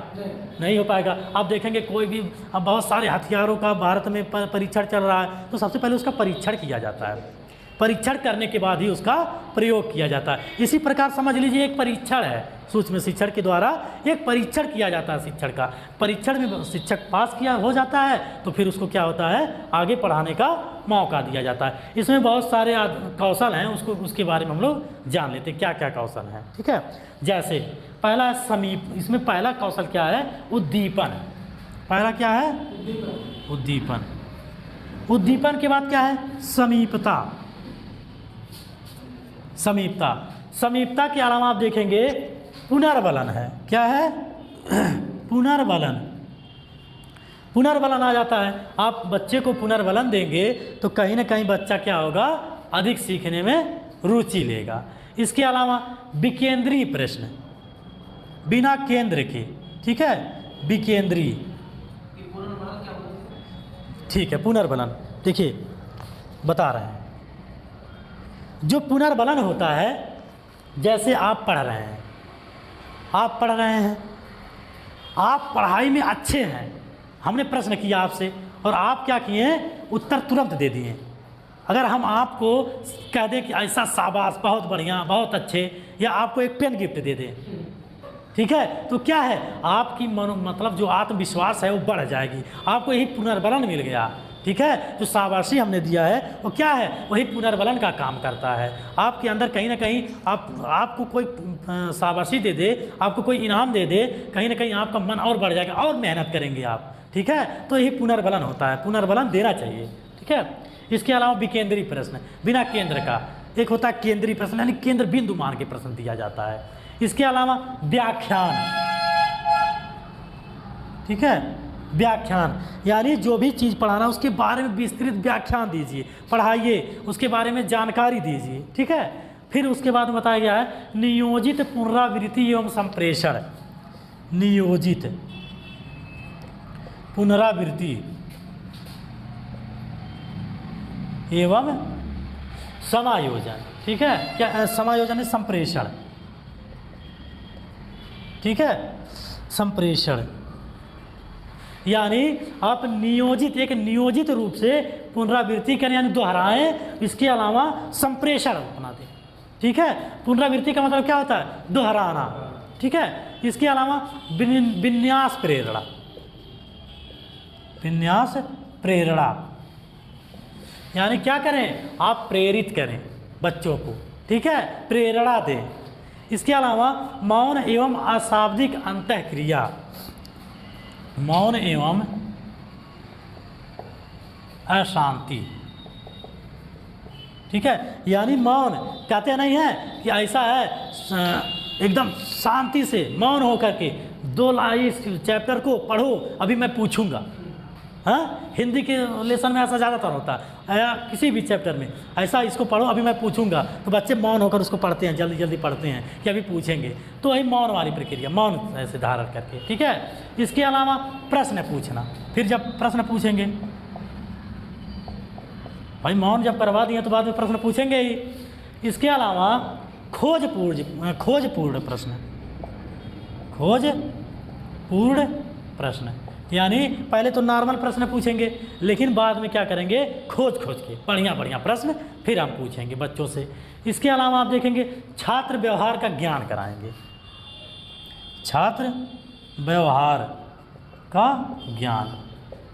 नहीं हो पाएगा। आप देखेंगे कोई भी, अब बहुत सारे हथियारों का भारत में परीक्षण चल रहा है, तो सबसे पहले उसका परीक्षण किया जाता है, परीक्षण करने के बाद ही उसका प्रयोग किया जाता है। इसी प्रकार समझ लीजिए एक परीक्षण है, सूक्ष्म शिक्षण के द्वारा एक परीक्षण किया जाता है शिक्षण का। परीक्षण में शिक्षक पास किया हो जाता है तो फिर उसको क्या होता है, आगे पढ़ाने का मौका दिया जाता है। इसमें बहुत सारे कौशल हैं, उसके बारे में हम लोग जान लेते हैं क्या क्या कौशल हैं। ठीक है, जैसे पहला समीप, इसमें पहला कौशल क्या है, उद्दीपन। पहला क्या है, उद्दीपन। उद्दीपन के बाद क्या है, समीपता। समीपता के अलावा आप देखेंगे पुनर्बलन है। क्या है, पुनर्बलन आ जाता है। आप बच्चे को पुनर्बलन देंगे तो कहीं ना कहीं बच्चा क्या होगा, अधिक सीखने में रुचि लेगा। इसके अलावा विकेंद्रीय प्रश्न, बिना केंद्र के। ठीक है, विकेंद्रीय, ठीक है, पुनर्बलन देखिए बता रहे हैं। जो पुनर्बलन होता है, जैसे आप पढ़ रहे हैं, आप पढ़ाई में अच्छे हैं, हमने प्रश्न किया आपसे और आप क्या किए, उत्तर तुरंत दे दिए। अगर हम आपको कह दें कि ऐसा शाबाश, बहुत बढ़िया, बहुत अच्छे, या आपको एक पेन गिफ्ट दे दें, ठीक है, तो क्या है, आपकी मतलब जो आत्मविश्वास है वो बढ़ जाएगी। आपको यही पुनर्बलन मिल गया। ठीक है, जो शाबाशी हमने दिया है वो क्या है, वही पुनर्बलन का काम करता है। आपके अंदर कहीं ना कहीं आपको कोई शाबाशी दे दे, आपको कोई इनाम दे दे, कहीं ना कहीं आपका मन और बढ़ जाएगा और मेहनत करेंगे आप। ठीक है, तो यही पुनर्बलन होता है, पुनर्बलन देना चाहिए। ठीक है, इसके अलावा विकेंद्रीय प्रश्न, बिना केंद्र का। एक होता है केंद्रीय प्रश्न, यानी केंद्र बिंदु मान के प्रश्न दिया जाता है। इसके अलावा व्याख्यान। ठीक है, व्याख्यान यानी जो भी चीज़ पढ़ाना उसके बारे में विस्तृत व्याख्यान दीजिए, पढ़ाइए, उसके बारे में जानकारी दीजिए। ठीक है, फिर उसके बाद बताया गया है नियोजित पुनरावृत्ति एवं संप्रेषण। नियोजित पुनरावृत्ति एवं समायोजन। ठीक है, क्या समायोजन है, संप्रेषण। ठीक है, संप्रेषण यानी आप एक नियोजित रूप से पुनरावृत्ति करें, यानी दोहराएं। इसके अलावा संप्रेषण बना दें। ठीक है, पुनरावृत्ति का मतलब क्या होता है, दोहराना। ठीक है, इसके अलावा विन्यास प्रेरणा। विन्यास प्रेरणा यानी क्या करें, आप प्रेरित करें बच्चों को, ठीक है, प्रेरणा दे। इसके अलावा मौन एवं अशाब्दिक अंतःक्रिया, मौन एवं अशांति, ठीक है, यानी मौन कहते नहीं है कि ऐसा है एकदम शांति से मौन होकर के 2 लाइन इस चैप्टर को पढ़ो अभी मैं पूछूंगा। हाँ, हिंदी के लेसन में ऐसा ज़्यादातर होता है, या किसी भी चैप्टर में ऐसा, इसको पढ़ो अभी मैं पूछूंगा, तो बच्चे मौन होकर उसको पढ़ते हैं, जल्दी जल्दी पढ़ते हैं कि अभी पूछेंगे। तो वही मौन वाली प्रक्रिया, मौन ऐसे धारण करके, ठीक है। इसके अलावा प्रश्न पूछना, फिर जब प्रश्न पूछेंगे, भाई मौन जब करवा दिए तो बाद में प्रश्न पूछेंगे ही। इसके अलावा खोजपूर्ण प्रश्न, खोजपूर्ण प्रश्न, यानी पहले तो नॉर्मल प्रश्न पूछेंगे, लेकिन बाद में क्या करेंगे, खोज के बढ़िया बढ़िया प्रश्न फिर हम पूछेंगे बच्चों से। इसके अलावा आप देखेंगे छात्र व्यवहार का ज्ञान कराएंगे, छात्र व्यवहार का ज्ञान,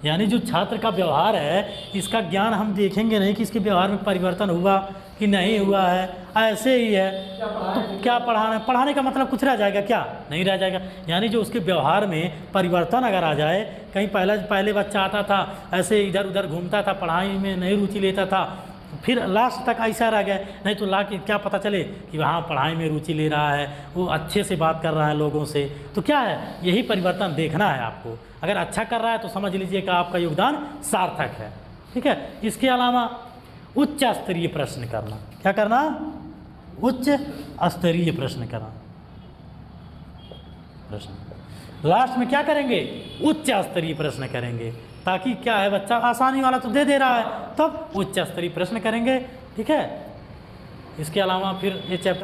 यानी जो छात्र का व्यवहार है इसका ज्ञान हम देखेंगे नहीं कि इसके व्यवहार में परिवर्तन हुआ कि नहीं हुआ है, ऐसे ही है तो क्या पढ़ाने का मतलब कुछ रह जाएगा क्या, नहीं रह जाएगा। यानी जो उसके व्यवहार में परिवर्तन अगर आ जाए, कहीं पहले बच्चा आता था ऐसे इधर उधर घूमता था, पढ़ाई में नहीं रुचि लेता था, फिर लास्ट तक ऐसा रह गया, नहीं तो ला के क्या पता चले कि वहाँ पढ़ाई में रुचि ले रहा है, वो अच्छे से बात कर रहा है लोगों से, तो क्या है, यही परिवर्तन देखना है आपको। अगर अच्छा कर रहा है तो समझ लीजिए कि आपका योगदान सार्थक है, ठीक है। इसके अलावा उच्च स्तरीय प्रश्न करना, क्या करना, उच्च स्तरीय प्रश्न करना, प्रश्न लास्ट में क्या करेंगे, उच्च स्तरीय प्रश्न करेंगे, ताकि क्या है, बच्चा आसानी वाला तो दे रहा है, तब उच्च स्तरीय प्रश्न करेंगे, ठीक है। इसके अलावा फिर ये चैप्टर